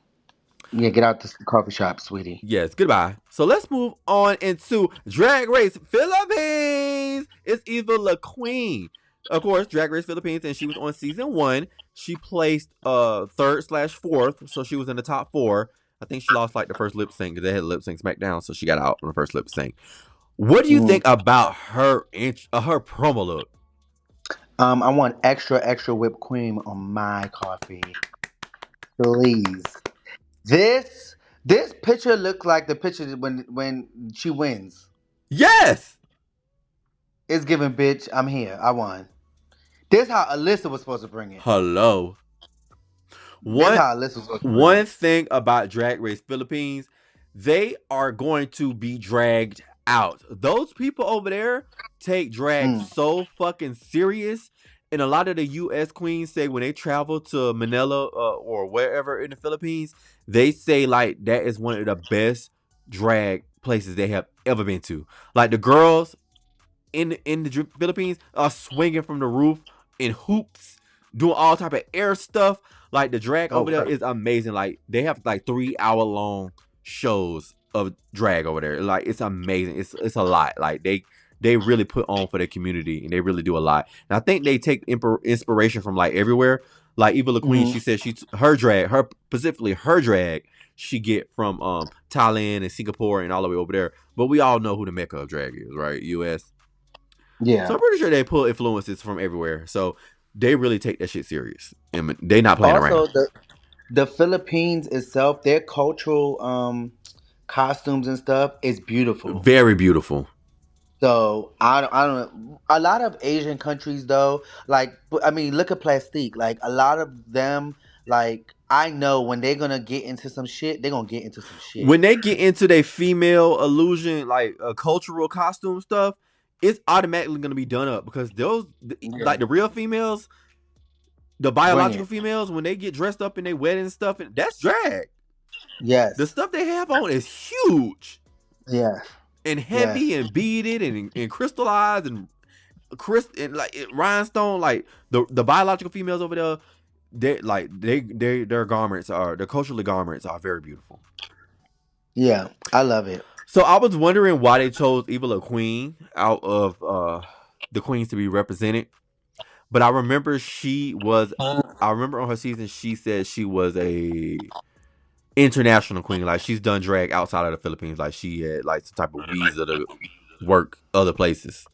Yeah, get out the coffee shop, sweetie. Yes, goodbye. So let's move on into Drag Race Philippines. It's Eva La Queen. Of course, Drag Race Philippines, and she was on season 1. She placed 3rd/4th, so she was in the top 4. I think she lost like the first lip sync because they had lip sync SmackDown, so she got out on the first lip sync. What do you think about her promo look? I want extra whipped cream on my coffee, please. This picture looks like the picture when she wins. Yes, it's giving, bitch, I'm here. I won. This how Alyssa was supposed to bring it. Hello. One thing about Drag Race Philippines, they are going to be dragged out. Those people over there take drag so fucking serious. And a lot of the U.S. queens say when they travel to Manila or wherever in the Philippines, they say like that is one of the best drag places they have ever been to. Like, the girls in the Philippines are swinging from the roof in hoops, doing all type of air stuff. Like, the drag over there is amazing. Like, they have like 3-hour long shows of drag over there. Like, it's amazing. It's a lot. Like, they they really put on for their community and they really do a lot. And I think they take inspiration from like everywhere. Like Eva La Queen, she said specifically her drag, she get from Thailand and Singapore and all the way over there. But we all know who the mecca of drag is, right? US. Yeah. So I'm pretty sure they pull influences from everywhere. So they really take that shit serious. And they not playing around. Also, the Philippines itself, their cultural costumes and stuff is beautiful. Very beautiful. So I don't. A lot of Asian countries though, like I mean, look at Plastique. Like a lot of them, like I know when they're gonna get into some shit, they're gonna get into some shit. When they get into their female illusion, like cultural costume stuff, it's automatically gonna be done up because those, like the real females, the biological females, when they get dressed up in their wedding stuff, and that's drag. Yes. The stuff they have on is huge. Yeah. And heavy and beaded and crystallized and like rhinestone. Like the biological females over there, their garments are, their cultural garments are very beautiful. Yeah, I love it. So I was wondering why they chose Eva La Queen out of the queens to be represented. But I remember on her season she said she was a international queen. Like she's done drag outside of the Philippines. Like she had like some type of visa to work other places.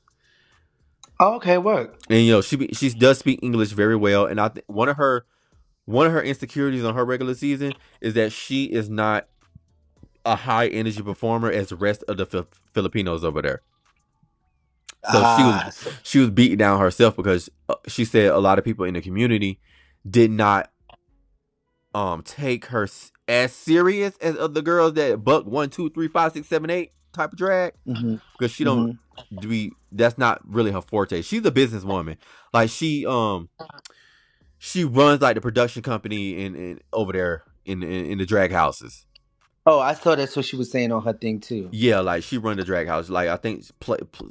Oh, okay, work. And you know she does speak English very well. And I think one of her insecurities on her regular season is that she is not a high energy performer as the rest of the Filipinos over there. So she was beating down herself because she said a lot of people in the community did not take her as serious as other girls that buck 1, 2, 3, 5, 6, 7, 8 type of drag, because she don't that's not really her forte. She's a businesswoman. Like she runs like the production company in over there in the drag houses. Oh, I saw that's what she was saying on her thing too. Yeah, like she run the drag house. Like I think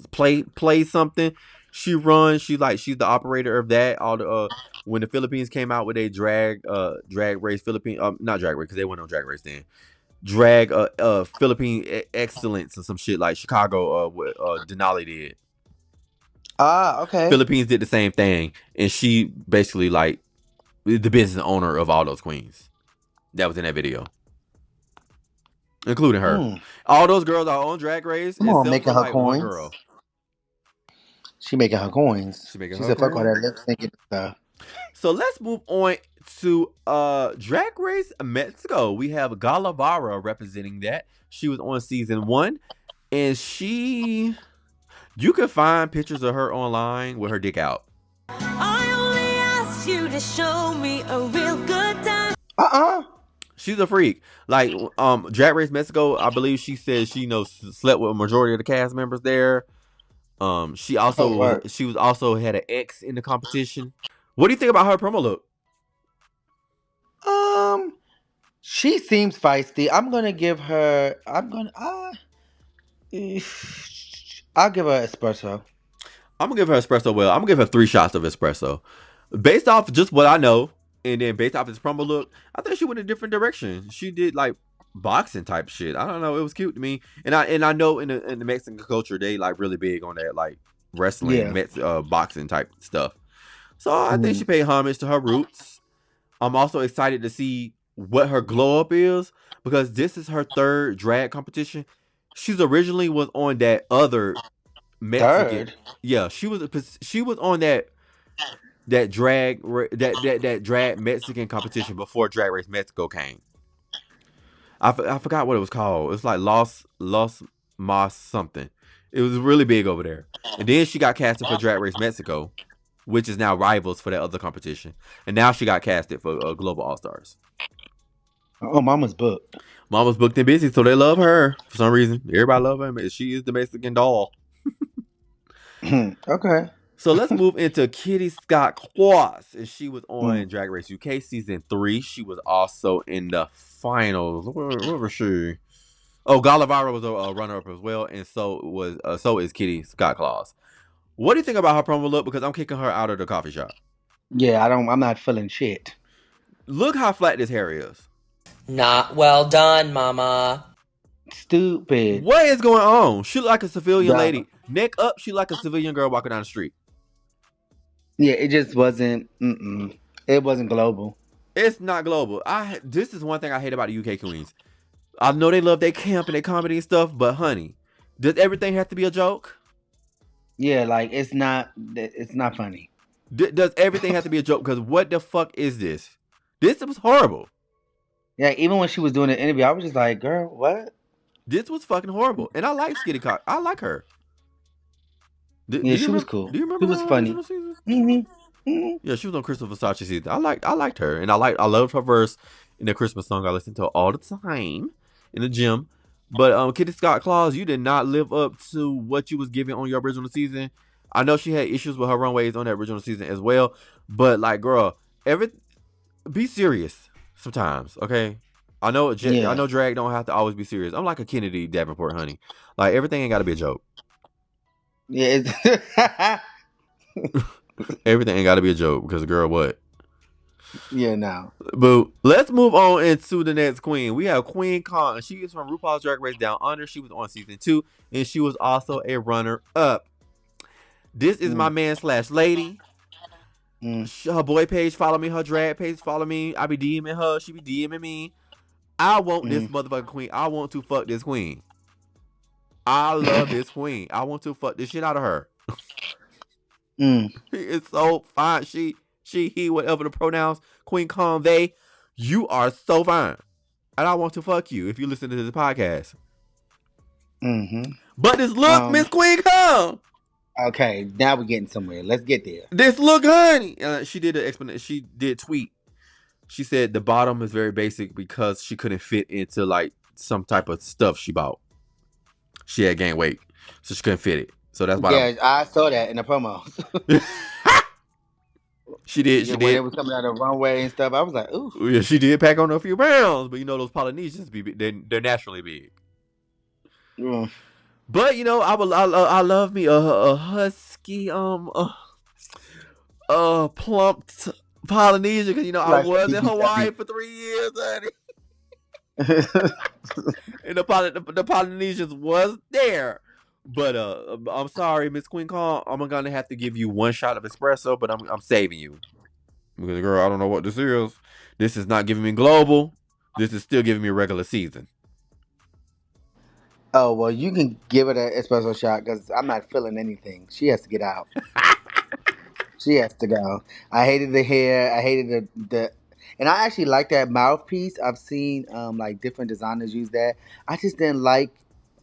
play something. She's the operator of that. All the when the Philippines came out with a drag race Philippine not drag race because they went on drag race then. Drag Philippine excellence and some shit like Chicago what Denali did. Okay. Philippines did the same thing, and she basically like the business owner of all those queens. That was in that video. Including her. All those girls are on Drag Race. Come on, making her like coins. One girl. She making her coins. She said, fuck all that lip syncing stuff. So let's move on to Drag Race Mexico. We have Galavara representing that. She was on season 1. And you can find pictures of her online with her dick out. I only asked you to show me a real good time. She's a freak. Like Drag Race Mexico, I believe she said she slept with a majority of the cast members there. She was also had an ex in the competition. What do you think about her promo look? She seems feisty. I'll give her espresso. I'm gonna give her espresso. Well, I'm gonna give her 3 shots of espresso. Based off just what I know, and then based off his promo look, I think she went a different direction. She did like boxing type shit. I don't know. It was cute to me. And I know in the Mexican culture, they like really big on that like wrestling, boxing type stuff. So I think she paid homage to her roots. I'm also excited to see what her glow up is because this is her 3rd drag competition. She's originally was on that other Mexican. 3rd? Yeah, she was on that drag Mexican competition before Drag Race Mexico came. I forgot what it was called. It's like Los Mas something. It was really big over there. And then she got casted for Drag Race Mexico, which is now rivals for that other competition. And now she got casted for Global All Stars. Oh, Mama's booked. Mama's booked and busy, so they love her for some reason. Everybody love her. She is the Mexican doll. Okay. So let's move into Kitty Scott Claus. And she was on Drag Race UK season 3. She was also in the finals. Where was she? Oh, Galavara was a runner-up as well, and so is Kitty Scott Claus. What do you think about her promo look? Because I'm kicking her out of the coffee shop. Yeah, I'm not feeling shit. Look how flat this hair is. Not well done, mama. Stupid. What is going on? She look like a civilian lady. Neck up, she like a civilian girl walking down the street. Yeah, it just wasn't. It wasn't global. It's not global. This is one thing I hate about the UK queens. I know they love their camp and their comedy and stuff, but honey, does everything have to be a joke? Yeah, like it's not funny. Does everything have to be a joke? Because what the fuck is this? This was horrible. Yeah, even when she was doing the interview, I was just like, girl, what? This was fucking horrible. And I like Skitty Cock. I like her. Yeah, she was cool. Do you remember She was her funny. original season? Mm-hmm. Yeah, she was on Crystal Versace season. I liked her, and I loved her verse in the Christmas song. I listened to all the time in the gym. But Kitty Scott Claus, you did not live up to what you was giving on your original season. I know she had issues with her runways on that original season as well. But like, girl, be serious sometimes, okay? I know drag don't have to always be serious. I'm like a Kennedy Davenport, honey. Like everything ain't got to be a joke. Yeah. Everything ain't got to be a joke because, girl, what? Yeah, no. But let's move on into the next queen. We have Queen Kong. She is from RuPaul's Drag Race Down Under. She was on season 2, and she was also a runner-up. This is my man / lady. Her boy page follow me. Her drag page follow me. I be DMing her. She be DMing me. I want this motherfucking queen. I want to fuck this queen. I love this queen. I want to fuck this shit out of her. She is so fine. She, he, whatever the pronouns. Queen Kong, they. You are so fine. And I want to fuck you if you listen to this podcast. But this look, Miss Queen Kong. Okay, now we're getting somewhere. Let's get there. This look, honey. She did an explanation. She did tweet. She said the bottom is very basic because she couldn't fit into like some type of stuff she bought. She had gained weight, so she couldn't fit it. So that's why. Yeah, I saw that in the promos. She did. When it was coming out of the runway and stuff, I was like, ooh. Yeah, she did pack on a few pounds, but you know those Polynesians they're naturally big. But you know, I love me a husky plumped Polynesian because you know I was in Hawaii for 3 years, honey. And the Polynesians was there. But I'm sorry, Miss Queen Kong. I'm gonna have to give you one shot of espresso, but I'm saving you. Because girl, I don't know what this is. This is not giving me global. This is still giving me regular season. Oh, well, you can give it an espresso shot because I'm not feeling anything. She has to get out. She has to go. I hated the hair. I hated the and I actually like that mouthpiece. I've seen like different designers use that. I just didn't like.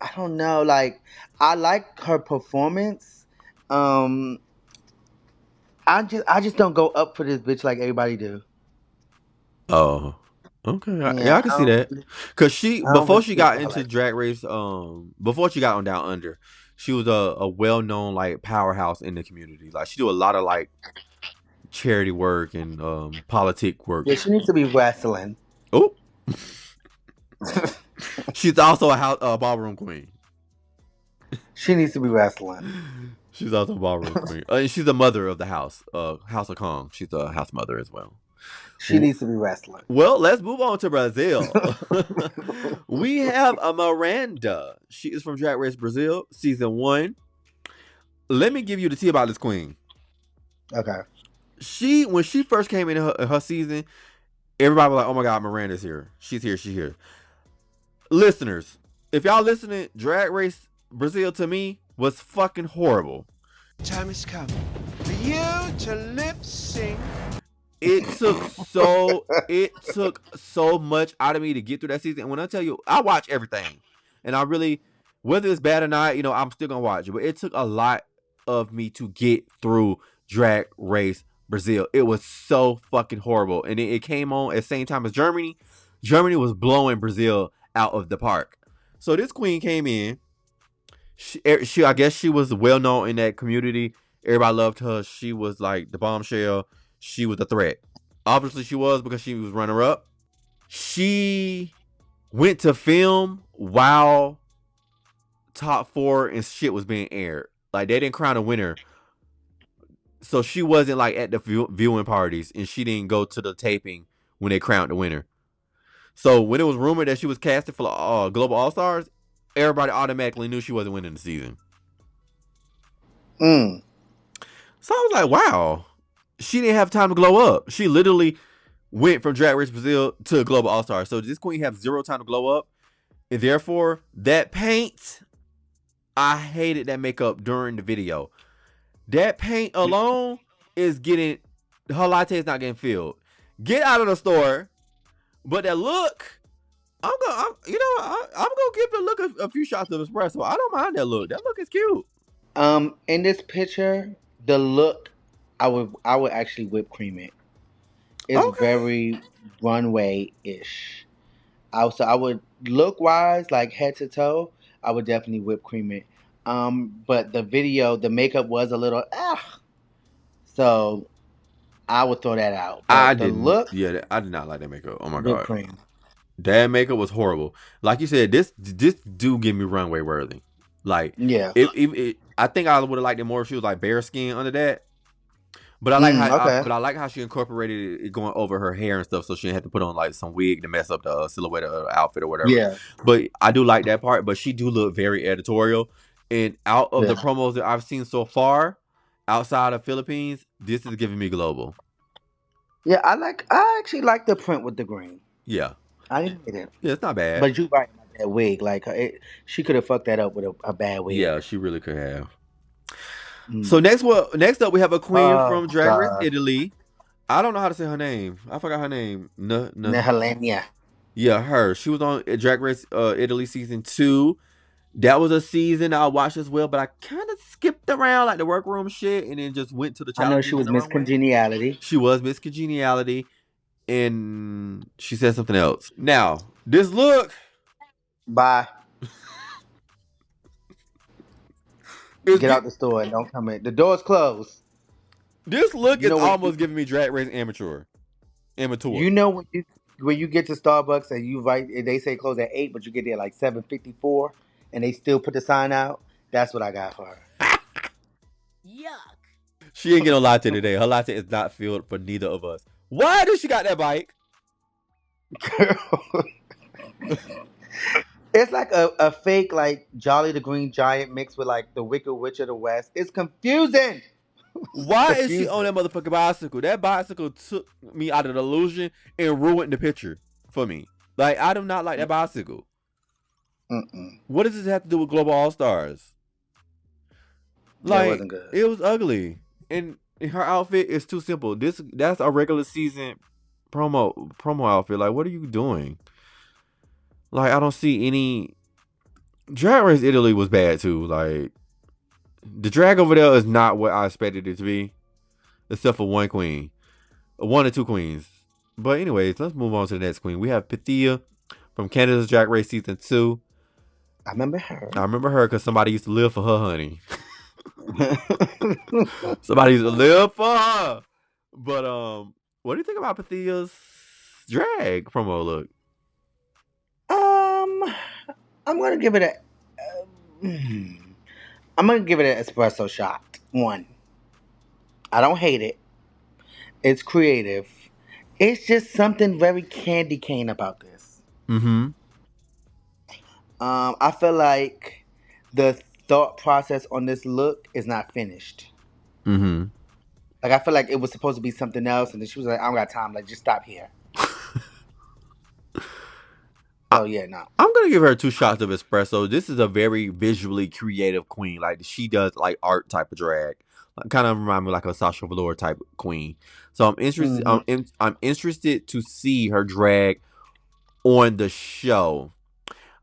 I don't know. Like I like her performance. I just don't go up for this bitch like everybody do. Oh. Okay, yeah, I can see that. Cause before she got into Drag Race, before she got on Down Under, she was a well-known like powerhouse in the community. Like she do a lot of like charity work and politic work. Yeah, she needs to be wrestling. Oh, she's also a ballroom queen. She needs to be wrestling. She's also a ballroom queen. And she's the mother of the house, House of Kong. She's a house mother as well. She needs to be wrestling. Well, let's move on to Brazil. We have a Miranda. She is from Drag Race Brazil, season 1. Let me give you the tea about this queen. Okay. When she first came in her season, everybody was like, "Oh my God, Miranda's here. She's here. She's here." Listeners, if y'all listening, Drag Race Brazil to me was fucking horrible. Time has come for you to lip sync. It took so much out of me to get through that season. And when I tell you, I watch everything. And I really, whether it's bad or not, you know, I'm still going to watch it. But it took a lot of me to get through Drag Race Brazil. It was so fucking horrible. And it came on at the same time as Germany. Germany was blowing Brazil out of the park. So this queen came in. She I guess she was well known in that community. Everybody loved her. She was like the bombshell. She was a threat. Obviously, she was because she was runner-up. She went to film while top 4 and shit was being aired. Like, they didn't crown a winner. So she wasn't, like, at the viewing parties. And she didn't go to the taping when they crowned the winner. So, when it was rumored that she was casted for Global All Stars, everybody automatically knew she wasn't winning the season. Mm. So I was like, wow, she didn't have time to glow up. She literally went from Drag Race Brazil to Global All Stars. So this queen have zero time to glow up. And therefore, that paint, I hated that makeup during the video. That paint alone is getting, her latte is not getting filled. Get out of the store. But that look, I'm gonna give the look a few shots of espresso. I don't mind that look. That look is cute. In this picture, the look, I would actually whip cream it. It's very runway-ish. I would look wise, like head to toe, I would definitely whip cream it. But the video, the makeup was a little so I would throw that out. But I the didn't. look, I did not like that makeup. Oh my whip god, cream. that makeup was horrible. Like you said, this do give me runway worthy. Like, Yeah. I think I would have liked it more if she was like bare skin under that. But I like I like how she incorporated it going over her hair and stuff, so she didn't have to put on like some wig to mess up the silhouette of the outfit or whatever. Yeah. But I do like that part. But she do look very editorial. And out of the promos that I've seen so far, outside of Philippines, this is giving me global. Yeah, I actually like the print with the green. Yeah. I didn't hate it. Yeah, it's not bad. But you right about that wig. Like, she could have fucked that up with a bad wig. Yeah, she really could have. So next up we have a queen from Drag Race Italy. I don't know how to say her name. I forgot her name. Helenia. Yeah, her. She was on Drag Race Italy season 2. That was a season I watched as well, but I kind of skipped around like the workroom shit and then just went to the challenge. I know she was Miss Congeniality. She was Miss Congeniality, and she said something else. Now, this look. Bye. Get out the store and don't come in. The door's closed. This look is almost giving me Drag Race amateur. You know when you get to Starbucks and they say close at 8, but you get there like 7:54, and they still put the sign out. That's what I got for her. Yuck. She ain't getting a latte today. Her latte is not filled for neither of us. Why does she got that bike? Girl. It's like a fake like Jolly the Green Giant mixed with like the Wicked Witch of the West. It's confusing. Why is she on that motherfucking bicycle? That bicycle took me out of the illusion and ruined the picture for me. Like, I do not like that bicycle. What does this have to do with Global All Stars? Like, wasn't good. It was ugly. And her outfit is too simple. That's a regular season promo outfit. Like, what are you doing? Like, I don't see any. Drag Race Italy was bad too. Like, the drag over there is not what I expected it to be, except for one or two queens. But anyways, let's move on to the next queen. We have Pythia from Canada's Drag Race season 2. I remember her. I remember her because somebody used to live for her, honey. Somebody used to live for her. But what do you think about Pythia's drag promo look? I'm gonna give it an espresso shot. 1. I don't hate it. It's creative. It's just something very candy cane about this. I feel like the thought process on this look is not finished. Like, I feel like it was supposed to be something else, and then she was like, I don't got time. Like, just stop here. Oh, yeah, no. I'm going to give her 2 shots of espresso. This is a very visually creative queen. Like, she does, like, art type of drag. Kind of remind me like a Sasha Velour type queen. So I'm interested. I'm interested to see her drag on the show.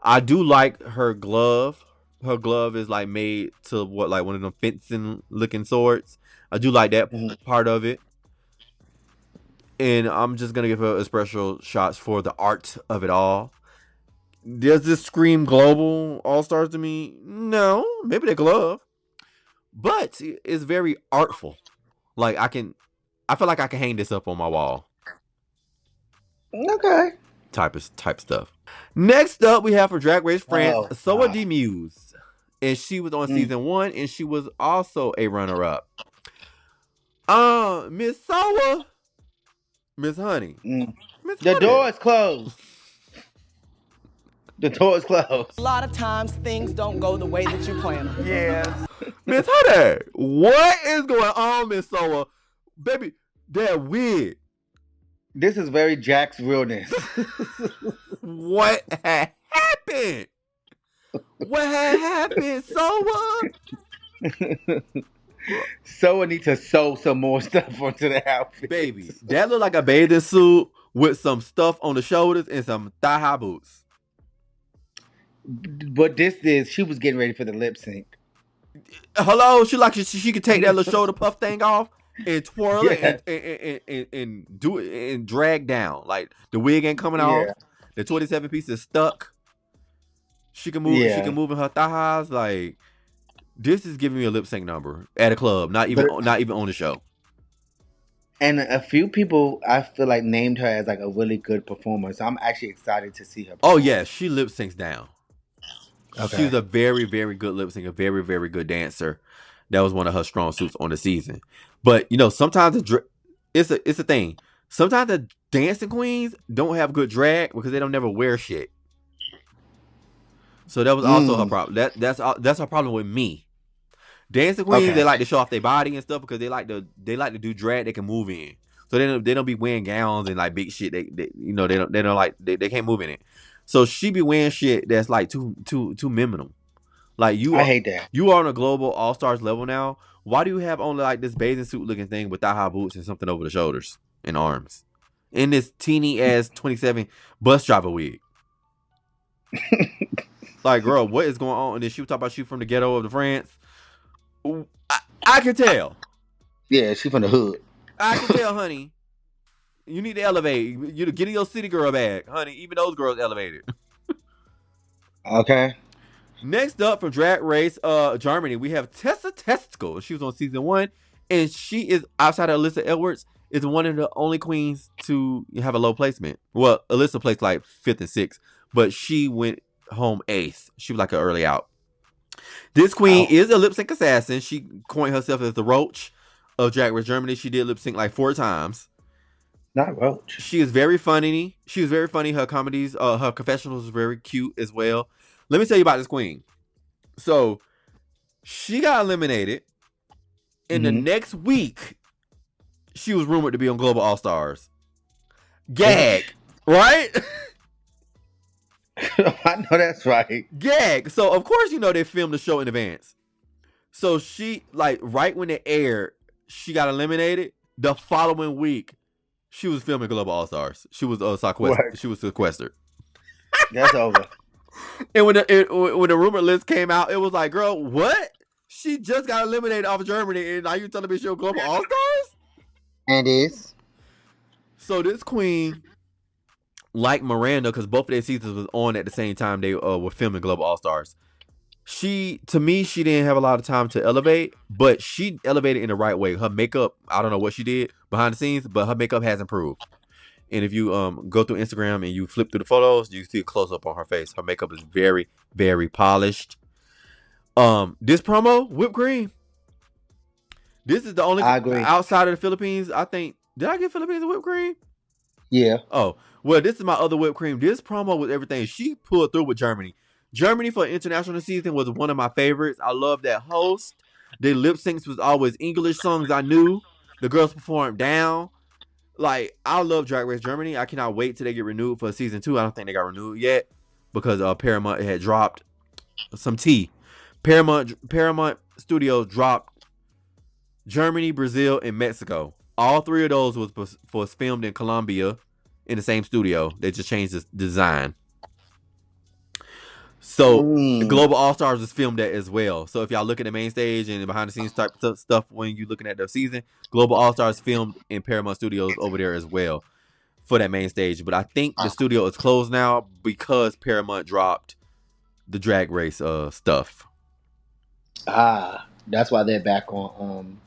I do like her glove. Her glove is, like, made to like one of them fencing looking swords. I do like that part of it. And I'm just going to give her espresso shots for the art of it all. Does this scream Global All Stars to me? No, maybe the glove, but it's very artful. Like, I feel like I can hang this up on my wall. Okay. Type stuff. Next up, we have for Drag Race France, Soa D Muse, and she was on season 1, and she was also a runner-up. Miss Soa, Miss Honey, The door is closed. The door is closed. A lot of times things don't go the way that you plan them. Yes. Miss Honey, what is going on, Miss Soa? Baby, that wig. This is very Jack's realness. What had happened? What had happened, Soa? Soa need to sew some more stuff onto the outfit. Baby, that looked like a bathing suit with some stuff on the shoulders and some thigh-high boots. But she was getting ready for the lip sync. Hello, she could take that little shoulder puff thing off and twirl it and do it and drag down. Like the wig ain't coming off. The 27 piece is stuck. She can move. Yeah. She can move in her thigh highs. Like this is giving me a lip sync number at a club. Not even on the show. And a few people I feel like named her as like a really good performer. So I'm actually excited to see her perform. Oh yeah, she lip syncs down. Okay. She's a very, very good lip sync, a very, very good dancer. That was one of her strong suits on the season. But you know, sometimes it's a thing. Sometimes the dancing queens don't have good drag because they don't never wear shit. So that was also her problem. That's her problem with me. Dancing queens, they like to show off their body and stuff because they like to do drag they can move in. So they don't be wearing gowns and like big shit. They can't move in it. So she be wearing shit that's like too minimum. Like I hate that. You are on a global all stars level now. Why do you have only like this bathing suit looking thing with thigh high boots and something over the shoulders and arms in this teeny ass 27 bus driver wig? Like, girl, what is going on? And then she was talking about she from the ghetto of France. I can tell. Yeah, she from the hood. I can tell, honey. You need to elevate. You get in your city girl bag, honey. Even those girls elevated. Okay. Next up from Drag Race, Germany, we have Tessa Testicle. She was on season 1, and she is outside of Alyssa Edwards, is one of the only queens to have a low placement. Well, Alyssa placed like 5th and 6th, but she went home 8th. She was like an early out. This queen is a lip sync assassin. She coined herself as the Roach of Drag Race Germany. She did lip sync like 4 times. Not Roach. She is very funny. She was very funny. Her comedies, her confessionals was very cute as well. Let me tell you about this queen. So she got eliminated. In the next week, she was rumored to be on Global All Stars. Gag, right? I know that's right. Gag. So of course, you know they filmed the show in advance. So she, like, right when it aired, she got eliminated. The following week, she was filming Global All Stars. She was sequestered. That's over. And when the rumor list came out, it was like, girl, what? She just got eliminated off of Germany, and now you telling me she'll Global All Stars? And is. So this queen, like Miranda, because both of their seasons was on at the same time they were filming Global All Stars. She didn't have a lot of time to elevate, but she elevated in the right way. Her makeup, I don't know what she did behind the scenes, but her makeup has improved. And if you go through Instagram and you flip through the photos, you see a close up on her face. Her makeup is very, very polished. This promo, whipped cream. This is the only outside of the Philippines. I think, did I get Philippines whipped cream? Yeah. Oh, well, this is my other whipped cream. This promo was everything. She pulled through with Germany. Germany for international season was one of my favorites. I love that host. The lip syncs was always English songs I knew. The girls performed down. Like, I love Drag Race Germany. I cannot wait till they get renewed for season 2. I don't think they got renewed yet because Paramount had dropped some tea. Paramount Studios dropped Germany, Brazil, and Mexico. All 3 of those was filmed in Colombia in the same studio. They just changed the design. So the Global All Stars is filmed at as well. So if y'all look at the main stage and behind the scenes type stuff when you're looking at the season, Global All Stars filmed in Paramount Studios over there as well for that main stage. But I think the studio is closed now because Paramount dropped the Drag Race stuff. That's why they're back on.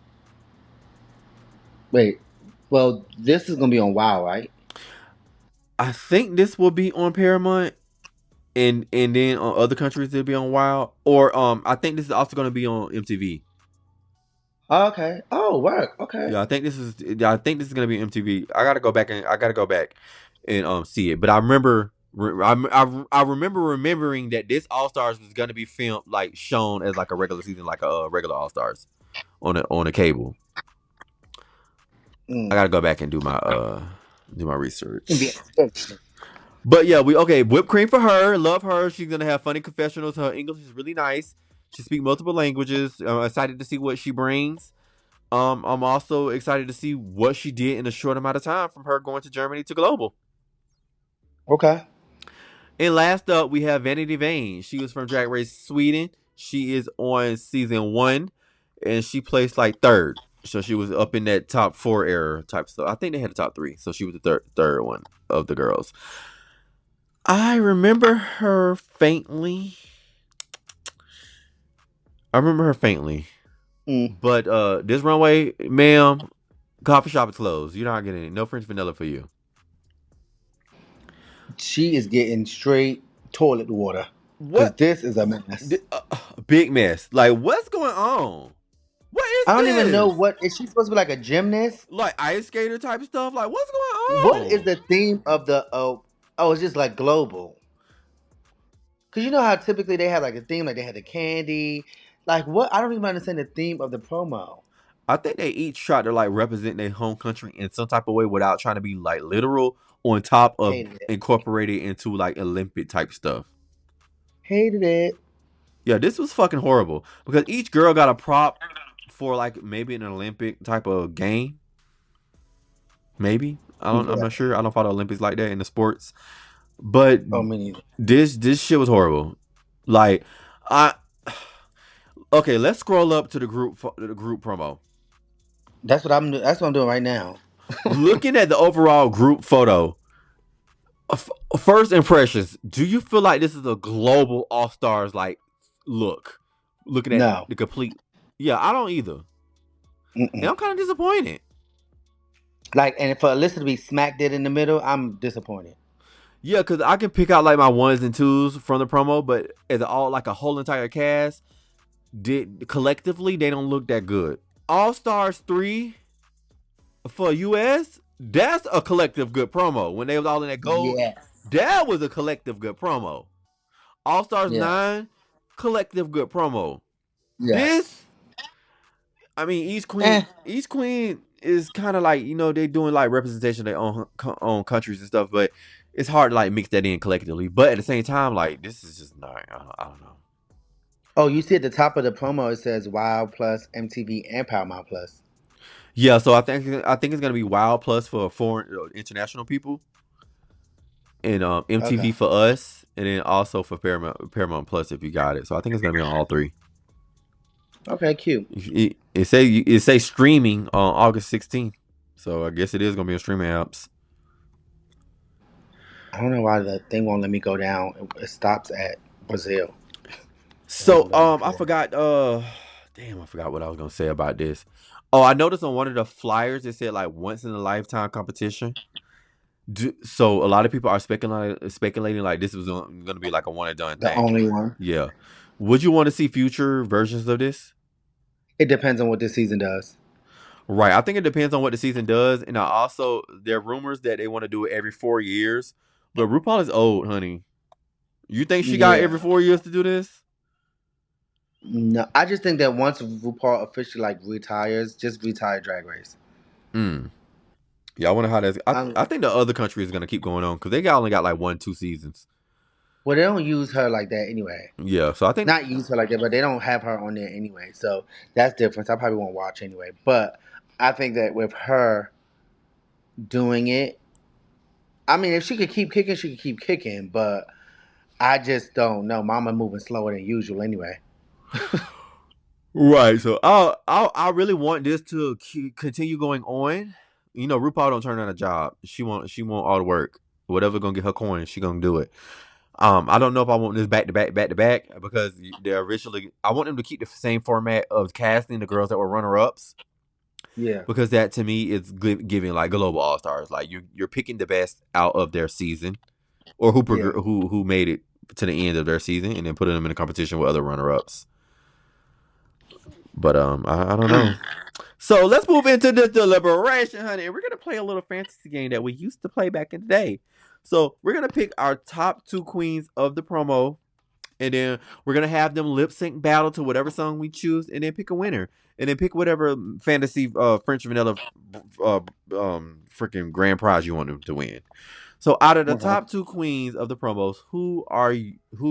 Wait, well, this is gonna be on WoW, right? I think this will be on Paramount. And then on other countries it'll be on WoW, or I think this is also going to be on MTV. Okay. Oh, work. Okay. Yeah, I think this is going to be MTV. I gotta go back and see it. But I remember I remember remembering that this All Stars was gonna be filmed like shown as like a regular season, like a regular All Stars on a cable. I gotta go back and do my research. But yeah, whipped cream for her. Love her. She's gonna have funny confessionals. Her English is really nice. She speaks multiple languages. Excited to see what she brings. I'm also excited to see what she did in a short amount of time from her going to Germany to Global. Okay. And last up, we have Vanity Vane. She was from Drag Race Sweden. She is on season 1, and she placed like 3rd. So she was up in that top 4 era type stuff. I think they had a top 3, so she was the third one of the girls. I remember her faintly. But this runway, ma'am, coffee shop is closed. You're not getting it. No French vanilla for you. She is getting straight toilet water. Because this is a mess. Big mess. Like, what's going on? What is I don't this? even know what. Is she supposed to be like a gymnast? Like ice skater type stuff? Like, what's going on? What is the theme of the... Oh, it's just like global. Because you know how typically they have like a theme, like they had the candy. Like, what? I don't even understand the theme of the promo. I think they each tried to like represent their home country in some type of way without trying to be like literal, on top of incorporated into like Olympic type stuff. Hated it. Yeah, this was fucking horrible because each girl got a prop for like maybe an Olympic type of game. Maybe I'm not sure. I don't follow Olympics like that in the sports, but this shit was horrible. Like okay, let's scroll up to the group promo. That's what I'm doing right now. Looking at the overall group photo, first impressions, do you feel like this is a global All Stars like look? Looking at the complete, yeah, I don't either. And I'm kind of disappointed. Like, and for Alyssa to be smack dead in the middle, I'm disappointed. Yeah, because I can pick out like my 1s and 2s from the promo, but as all like a whole entire cast, collectively they don't look that good. All Stars 3 for US, that's a collective good promo. When they was all in that gold, that was a collective good promo. All Stars 9, collective good promo. This, I mean, each queen is kind of like, you know, they doing like representation of their own countries and stuff, but it's hard to like mix that in collectively. But at the same time, like this is just not. I don't know. Oh, you see at the top of the promo it says Wild Plus, MTV, and Paramount Plus. Yeah, so I think it's gonna be Wild Plus for foreign international people, and MTV for us, and then also for Paramount Plus if you got it. So I think it's gonna be on all 3. Okay, cute. It say streaming on August 16th, so I guess it is gonna be on streaming apps. I don't know why the thing won't let me go down. It stops at Brazil. So I forgot. I forgot what I was gonna say about this. Oh, I noticed on one of the flyers it said like once in a lifetime competition. So a lot of people are speculating like this was gonna be like a one and done thing. The only one. Yeah. Would you want to see future versions of this? It depends on what this season does. Right. I think it depends on what the season does, and also there are rumors that they want to do it every 4 years. But RuPaul is old, honey. You think she got every 4 years to do this? No, I just think that once RuPaul officially like retires, just retire Drag Race. Yeah, I wonder how that's. I think the other country is gonna keep going on because they only got like 1-2 seasons. Well, they don't use her like that anyway. Yeah, so I think not use her like that, but they don't have her on there anyway. So that's different. I probably won't watch anyway. But I think that with her doing it, I mean, if she could keep kicking, she could keep kicking. But I just don't know. Mama moving slower than usual anyway. Right. So I really want this to continue going on. You know, RuPaul don't turn down a job. She want all the work. Whatever gonna get her coin, she gonna do it. I don't know if I want this back to back because they're originally. I want them to keep the same format of casting the girls that were runner ups. Yeah. Because that to me is giving like global all stars. Like you're picking the best out of their season, or who made it to the end of their season, and then putting them in a competition with other runner ups. But I don't know. So let's move into the Deliberation, honey. We're gonna play a little fantasy game that we used to play back in the day. So we're gonna pick our top 2 queens of the promo, and then we're gonna have them lip sync battle to whatever song we choose, and then pick a winner, and then pick whatever fantasy French vanilla freaking grand prize you want them to win. So out of the top 2 queens of the promos, who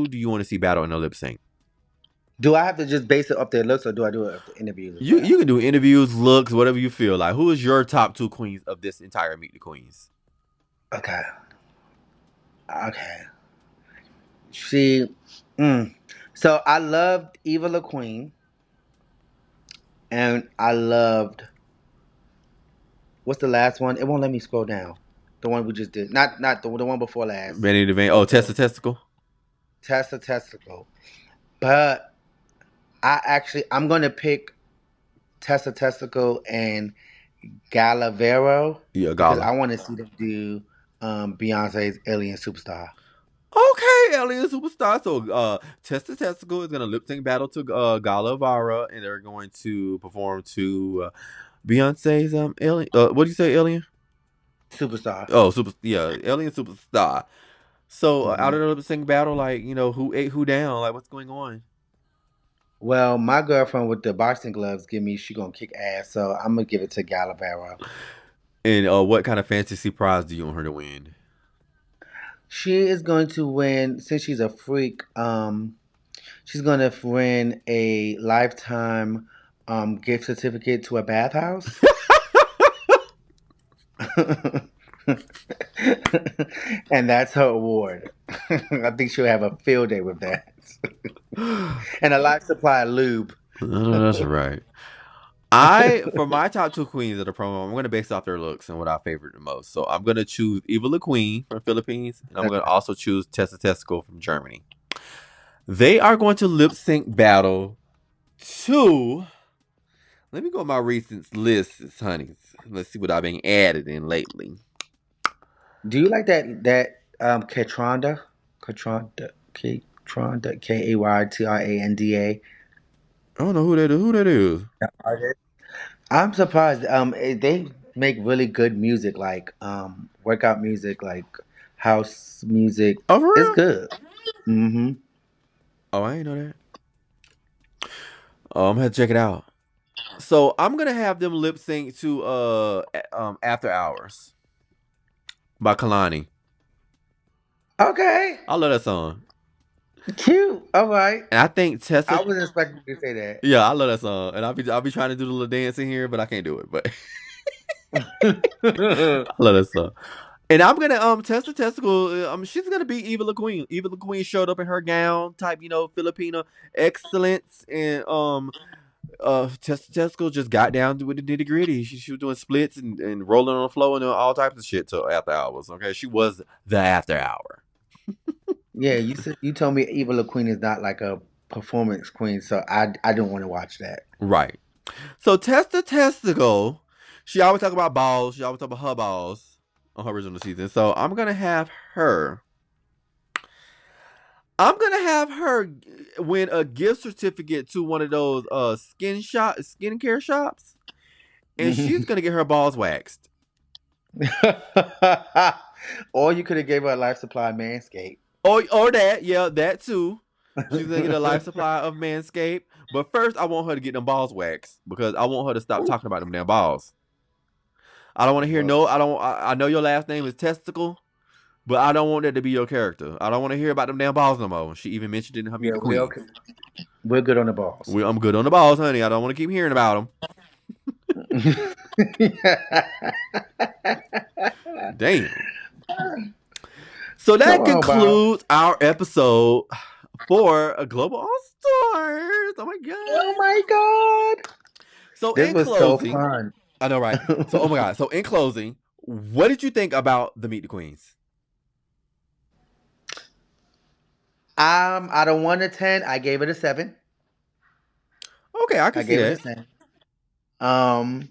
do you want to see battle in a lip sync? Do I have to just base it off their looks, or do I do it off the interviews? You can do interviews, looks, whatever you feel like. Who is your top 2 queens of this entire Meet the Queens? Okay. See, so I loved Eva La Queen, and I loved, what's the last one? It won't let me scroll down. The one we just did, not the one before last. Vanity the Vein. Oh, Tessa Testicle. Tessa Testicle, but I'm gonna pick Tessa Testicle and Galavero. Yeah, because Gala. I want to see them do Beyonce's Alien Superstar. Okay, Alien Superstar. So Tessa Testicle is gonna lip sync battle to Galavara, and they're going to perform to Beyonce's Alien. What do you say, Alien? Superstar. Oh, Alien Superstar. So out of the lip sync battle, like, who ate who down? Like, what's going on? Well, my girlfriend with the boxing gloves she gonna kick ass, so I'm gonna give it to Galavero. And what kind of fantasy prize do you want her to win? She is going to win, since she's a freak. She's gonna win a lifetime gift certificate to a bathhouse. And that's her award. I think she'll have a field day with that. And a life supply of lube. That's right. For my top 2 queens of the promo, I'm going to base off their looks and what I favorite the most. So I'm going to choose Eva La Queen from Philippines, and I'm going to also choose Tessa Testicle from Germany. They are going to lip sync battle to. Let me go to my recent lists, honey. Let's see what I've been added in lately. Do you like that Kaytranda? Kaytranda, Kaytranda. I don't know who that is. I'm surprised. They make really good music, like workout music, like house music. Oh, for real? It's good. Mm-hmm. Oh, I ain't know that. Oh, I'm gonna have to check it out. So I'm gonna have them lip sync to After Hours by Kalani. Okay. I love that song. Cute. All right. And I think Tessa. I wasn't expecting you to say that. Yeah, I love that song, and I'll be trying to do the little dance in here, but I can't do it. But I love that song. And I'm gonna Tessa Testicle. She's gonna be Eva La Queen. Eva La Queen showed up in her gown, type Filipino excellence, and Tessa Testicle just got down with the nitty gritty. She was doing splits and rolling on the floor and doing all types of shit till After Hours. Okay, she was the After Hour. Yeah, you told me Eva La Queen is not like a performance queen, so I didn't want to watch that. Right. So Tessa Testicle, she always talk about balls. She always talk about her balls on her original season. So I'm gonna have her win a gift certificate to one of those skincare shops, and she's gonna get her balls waxed. Or you could have gave her a life supply of Manscaped. Or that too. She's gonna get a life supply of Manscaped. But first, I want her to get them balls waxed because I want her to stop talking about them damn balls. I don't want to hear I know your last name is Testicle, but I don't want that to be your character. I don't want to hear about them damn balls no more. She even mentioned it in her Meet the Queen. We're good on the balls. I'm good on the balls, honey. I don't want to keep hearing about them. Damn. So that concludes our episode for a Global All Stars. Oh my god! Oh my god! So this was closing, so fun. I know, right? So, oh my god! So in closing, what did you think about the Meet the Queens? Out of 1 to 10, I gave it a 7. Okay, I can see that. It a 10.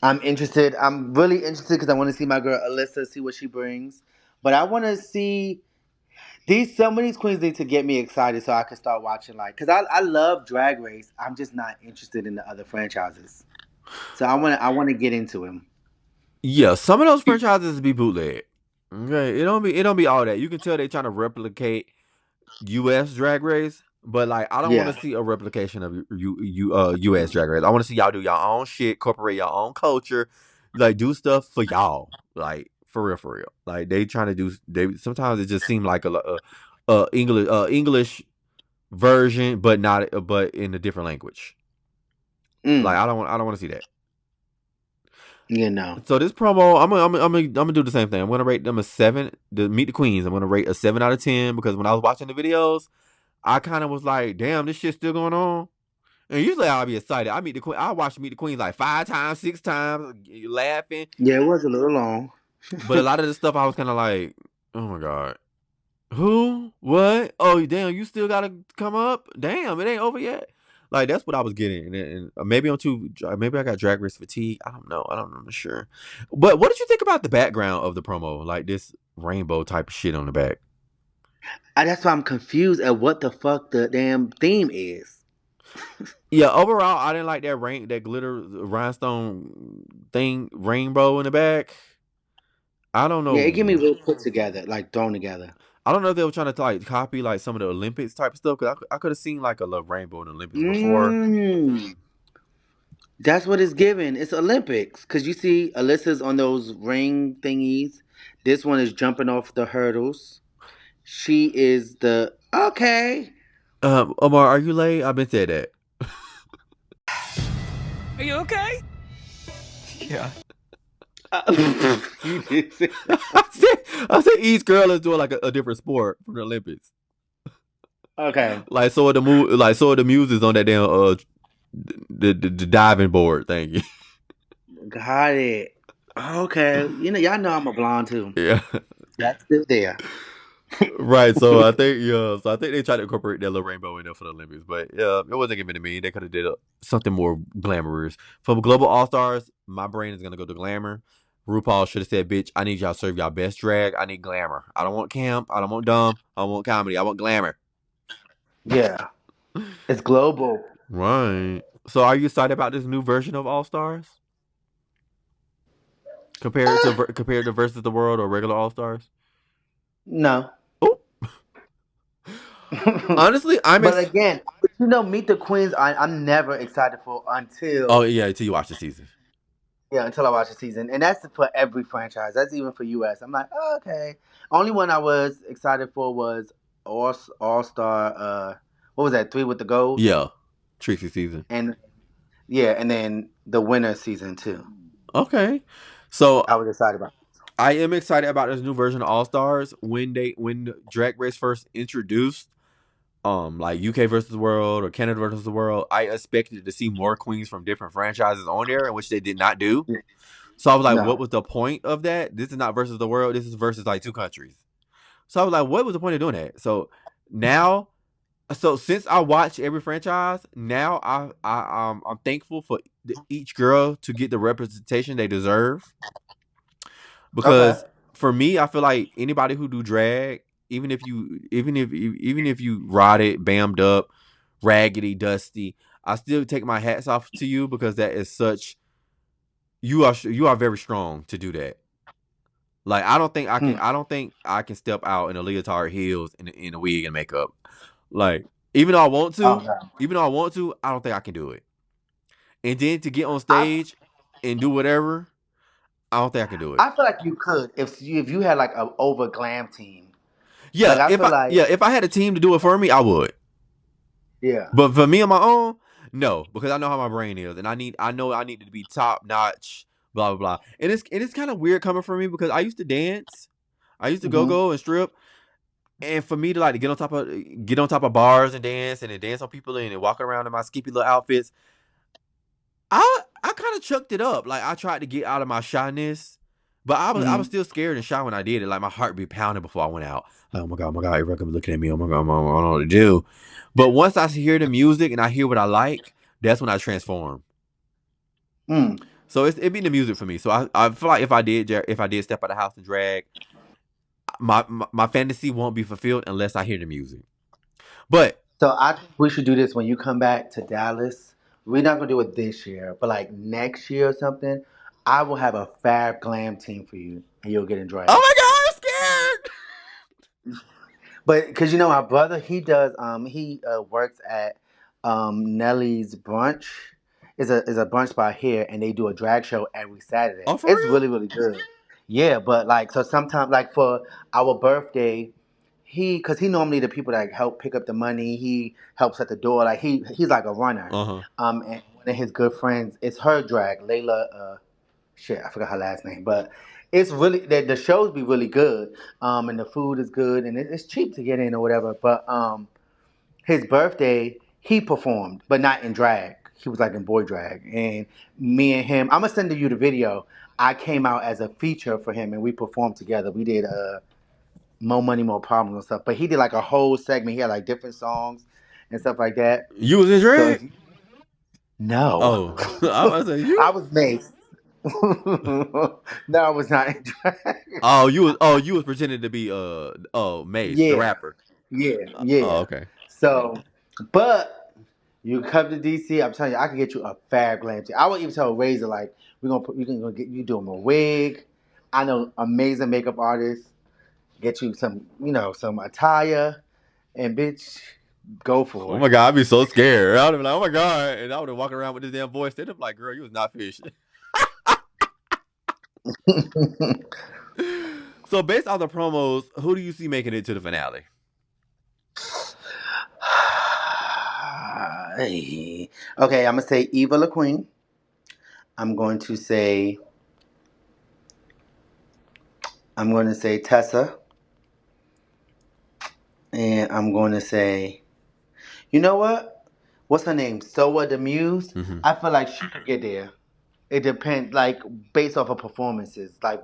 I'm interested. I'm really interested because I want to see my girl Alyssa, see what she brings. But I want to see some of these queens need to get me excited so I can start watching, because I love Drag Race. I'm just not interested in the other franchises. So I want to get into them. Yeah, some of those franchises be bootleg. Okay, it don't be all that. You can tell they trying to replicate U.S. Drag Race, but like I don't want to Yeah. see a replication of U.S. Drag Race. I want to see y'all do y'all own shit, incorporate your own culture, like do stuff for y'all, like for real, for real. Like they trying to do. They sometimes it just seem like a English version, but not but in a different language. Like Mm. I don't want to see that. You know. So this promo, I'm gonna do the same thing. I'm gonna rate them a 7. The Meet the Queens, I'm gonna rate a 7 out of 10 because when I was watching the videos, I kind of was like, damn, this shit's still going on. And usually I'll be excited. I watch Meet the Queens like 5 times, 6 times, laughing. Yeah, it was a little long. But a lot of the stuff I was kind of like, oh my god, who? What? Oh damn, you still gotta come up? Damn, it ain't over yet. Like that's what I was getting, and maybe maybe I got Drag Race fatigue. I don't know. I'm not sure. But what did you think about the background of the promo? Like this rainbow type of shit on the back. That's why I'm confused at what the fuck the damn theme is. Yeah, overall, I didn't like that glitter rhinestone thing, rainbow in the back. I don't Yeah, it give me know. real put together, like thrown together. I don't know if they were trying to like copy like some of the Olympics type stuff. Cause I could have seen like a little rainbow in the Olympics before. That's what it's given. It's Olympics. Because you see Alyssa's on those ring thingies. This one is jumping off the hurdles. She is the... Okay. Omar, are you late? I've been said that. Are you okay? Yeah. You did say I said each girl is doing like a different sport from the Olympics. Okay. Like so are the muses on that damn the diving board. Thank you. Got it. Okay. You know, y'all know I'm a blonde too. Yeah. That's still there. Right. So I think they tried to incorporate that little rainbow in there for the Olympics, but yeah, it wasn't giving to me. They could have did something more glamorous for Global All Stars. My brain is gonna go to glamour. RuPaul should have said, "Bitch, I need y'all to serve y'all best drag. I need glamour. I don't want camp. I don't want dumb. I don't want comedy. I want glamour." Yeah. It's global. Right. So, are you excited about this new version of All Stars compared to Versus the World or regular All Stars? No. Oh, honestly, But again, Meet the Queens, I'm never excited for Oh until yeah, until you watch the season. until I watch the season, and that's for every franchise. That's even for US. I'm like, oh, okay. Only one I was excited for was All Star. What was that? 3 with the gold. Yeah, Trixie season. And yeah, and then the winner season 2. Okay, so I was excited about. I am excited about this new version of All Stars. When Drag Race first introduced, like UK versus the World or Canada versus the World, I expected to see more queens from different franchises on there, in which they did not do. Yeah. So I was like, No. what was the point of that? This is not versus the world. This is versus like 2 countries. So I was like, what was the point of doing that? So now, since I watch every franchise, now I'm thankful for each girl to get the representation they deserve. Because for me, I feel like anybody who do drag, even if you rod it, bammed up, raggedy, dusty, I still take my hats off to you because that is such. You are very strong to do that. Like I don't think I can step out in a leotard, heels, in a wig and makeup. Like even though I want to, I don't think I can do it. And then to get on stage and do whatever, I don't think I can do it. I feel like you could if you had like an over glam team. Yeah, Like, if I had a team to do it for me, I would. Yeah. But for me on my own, no, because I know how my brain is, and I know I need to be top notch, blah blah blah. And it's kind of weird coming from me because I used to dance, I used to go and strip, and for me to like to get on top of bars and then dance on people and walk around in my skimpy little outfits, I kind of chucked it up. Like I tried to get out of my shyness, but I was still scared and shy when I did it. Like my heart be pounding before I went out. Like, oh my god, everyone looking at me. Oh my god, I don't know what to do. But once I hear the music and I hear what I like, that's when I transform. So it be the music for me. So I feel like if I did step out of the house and drag, my fantasy won't be fulfilled unless I hear the music. But so I think we should do this when you come back to Dallas. We're not gonna do it this year, but like next year or something, I will have a fab glam team for you, and you'll get in drag. Oh my god, I'm But because you know my brother, he does. He works at Nelly's Brunch. Is a brunch spot here, and they do a drag show every Oh, Saturday. for It's real? really really good. Yeah, but like so sometimes like for our birthday, because he normally the people that help pick up the money. He helps at the door. Like he's like a runner. Uh-huh. And one of his good friends, it's her drag, Layla. Shit, I forgot her last name, but it's really the shows be really good. And the food is good, and it's cheap to get in or whatever. But his birthday, he performed, but not in drag. He was like in boy drag, and me and him. I'm gonna send you the video. I came out as a feature for him, and we performed together. We did more money, more problems and stuff. But he did like a whole segment. He had like different songs and stuff like that. You was in So drag? no, Oh, I was say you. I was Mace. No, I was not in drag. You was pretending to be Mace, the Yeah, rapper. yeah, Oh, yeah. okay. So, but you come to DC, I'm telling you, I can get you a fab glam team. I would even tell Razor like we can go get you doing a wig. I know amazing makeup artists. Get you some some attire, and bitch, go Oh for my it. god, I'd be so scared. I'd be like, oh my god, and I would have walked around with this damn voice. They'd be like, girl, you was not fish. So based on the promos, who do you see making it to the finale? Okay, I'm gonna say Eva La Queen. I'm going to say Tessa, and I'm going to say, you know what? What's her name? Soa the Muse. Mm-hmm. I feel like she could get there. It depends, like based off of performances. Like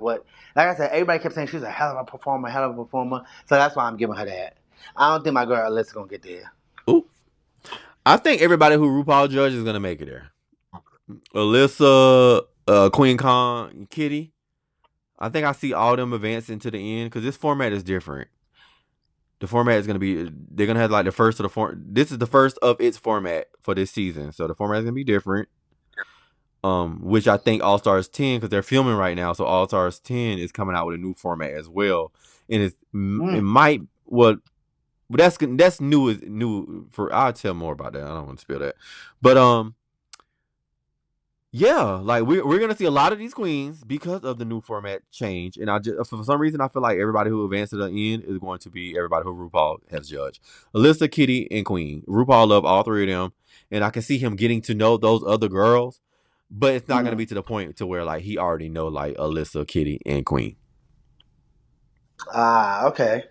I said, everybody kept saying she's a hell of a performer, hell of a performer. So that's why I'm giving her that. I don't think my girl Alyssa's gonna get there. Ooh, I think everybody who RuPaul judge is gonna make it there. Alyssa, Queen Kong, Kitty. I think I see all them advancing to the end because this format is different. The format is gonna be they're gonna have like the first of the form. This is the first of its format for this season, so the format is gonna be different. Which I think All Stars 10 because they're filming right now, so All Stars 10 is coming out with a new format as well, and it might that's new for. I'll tell more about that. I don't want to spill that, but yeah, like we're gonna see a lot of these queens because of the new format change, and I just for some reason I feel like everybody who advanced to the end is going to be everybody who RuPaul has judged. Alyssa, Kitty, and Queen. RuPaul love all three of them, and I can see him getting to know those other girls, but it's not gonna be to the point to where like he already know like Alyssa, Kitty, and Queen. Okay.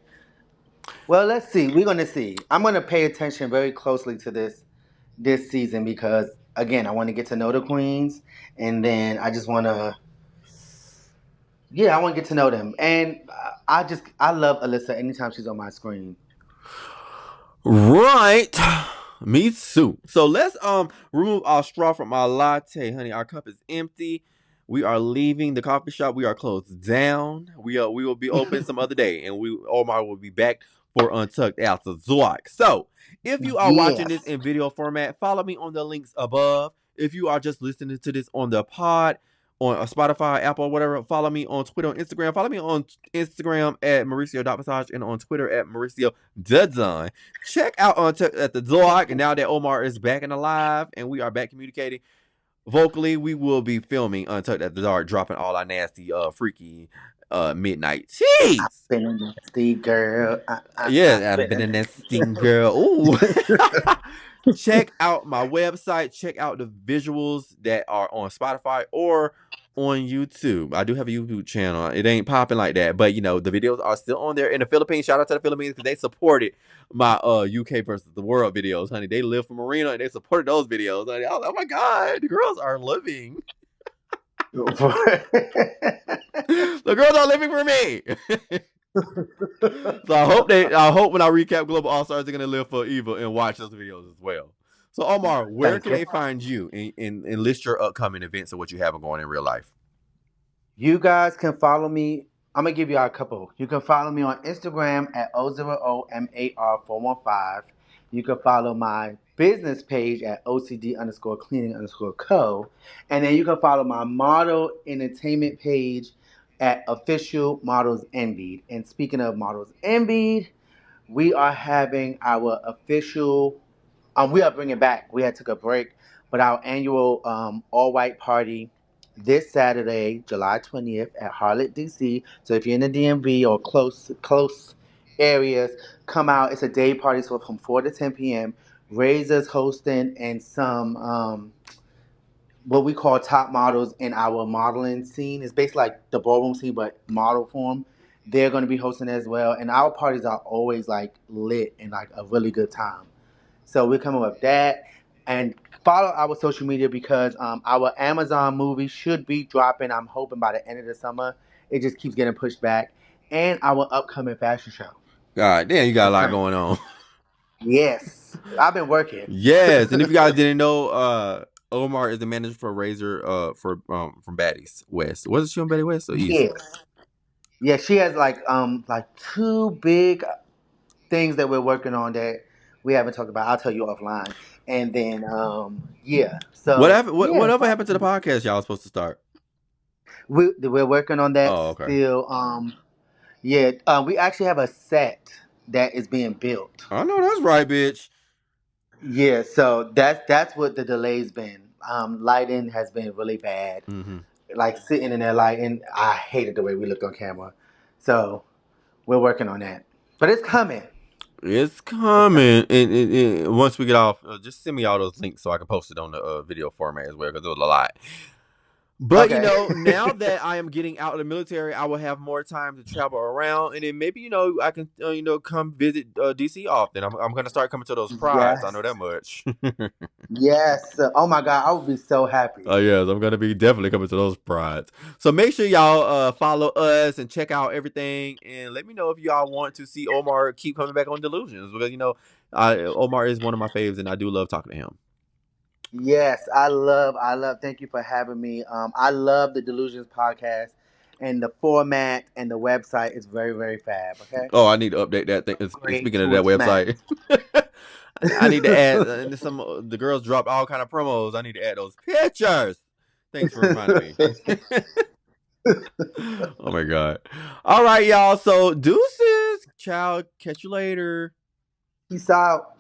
Well, let's see. We're gonna see. I'm gonna pay attention very closely to this season because again, I want to get to know the queens, and then I just want to, I want to get to know them, and I love Alyssa anytime she's on my screen. Right. Me too. So let's remove our straw from our latte, honey. Our cup is empty. We are leaving the coffee shop. We are closed down. We will be open some other day, and Omar will be back for Untucked After Zork. So if you are watching this in video format, follow me on the links above. If you are just listening to this on the pod, on Spotify, Apple, whatever, follow me on Twitter and Instagram. Follow me on Instagram at Mauricio.Massage and on Twitter at Mauricio.Design. Check out Untucked at the Zork. And now that Omar is back and alive and we are back communicating vocally, we will be filming Untucked at the Dark, dropping all our nasty, freaky midnight teas. I've been a nasty girl. I've been a nasty girl. Ooh. Check out my website. Check out the visuals that are on Spotify or on YouTube. I do have a YouTube channel. It ain't popping like that, but the videos are still on there in the Philippines. Shout out to the Philippines because they supported my UK versus the world videos, honey. They live from Marina and they supported those videos, honey. Oh my god, the girls are living. The girls are living for me. So I hope when I recap Global All Stars, they're gonna live for Eva and watch those videos as well. So Omar, where can they find you and list your upcoming events and what you have going in real life? You guys can follow me. I'm gonna give you a couple. You can follow me on Instagram at O0OMAR415. You can follow my business page at OCD_cleaning_co. And then you can follow my model entertainment page at Official Models Envied. And speaking of Models Envied, we are having our official. We are bringing back. We had took a break, but our annual all-white party this Saturday, July 20th at Harlot, DC. So if you're in the DMV or close areas, come out. It's a day party, so from 4 to 10 p.m. Razor's hosting and some what we call top models in our modeling scene. It's basically like the ballroom scene, but model form. They're going to be hosting as well, and our parties are always like lit and like a really good time. So we're coming with that, and follow our social media because our Amazon movie should be dropping. I'm hoping by the end of the summer. It just keeps getting pushed back, and our upcoming fashion show. God damn, you got a lot coming. going on. Yes, I've been working. Yes, and if you guys didn't know, Omar is the manager for Razor from Baddies West. Was she on Baddies West or East? Yes. Yeah, she has like two big things that we're working on that we haven't talked about. I'll tell you offline. And then yeah. So what happened? Whatever happened to the podcast y'all was supposed to start? We're working on that okay. still. Yeah, we actually have a set that is being built. I know that's right, bitch. Yeah, so that's what the delay's been. Lighting has been really bad. Mm-hmm. Like sitting in there lighting, I hated the way we looked on camera. So we're working on that, but it's coming. It's coming, and once we get off, just send me all those links so I can post it on the video format as well because it was a lot. But Okay. Now that I am getting out of the military, I will have more time to travel around, and then maybe I can come visit DC often. I'm gonna start coming to those prides. Yes. I know that much. Yes. Oh my God, I would be so happy. Oh yes, I'm gonna be definitely coming to those prides. So make sure y'all follow us and check out everything, and let me know if y'all want to see Omar keep coming back on Delusions because Omar is one of my faves, and I do love talking to him. Yes, I love. Thank you for having me. I love the Delusions podcast, and the format and the website is very, very fab. Okay. Oh, I need to update that thing. Great Speaking of to that website, I need to add. And the girls dropped all kind of promos. I need to add those pictures. Thanks for reminding me. Oh my God! All right, y'all. So deuces, ciao. Catch you later. Peace out.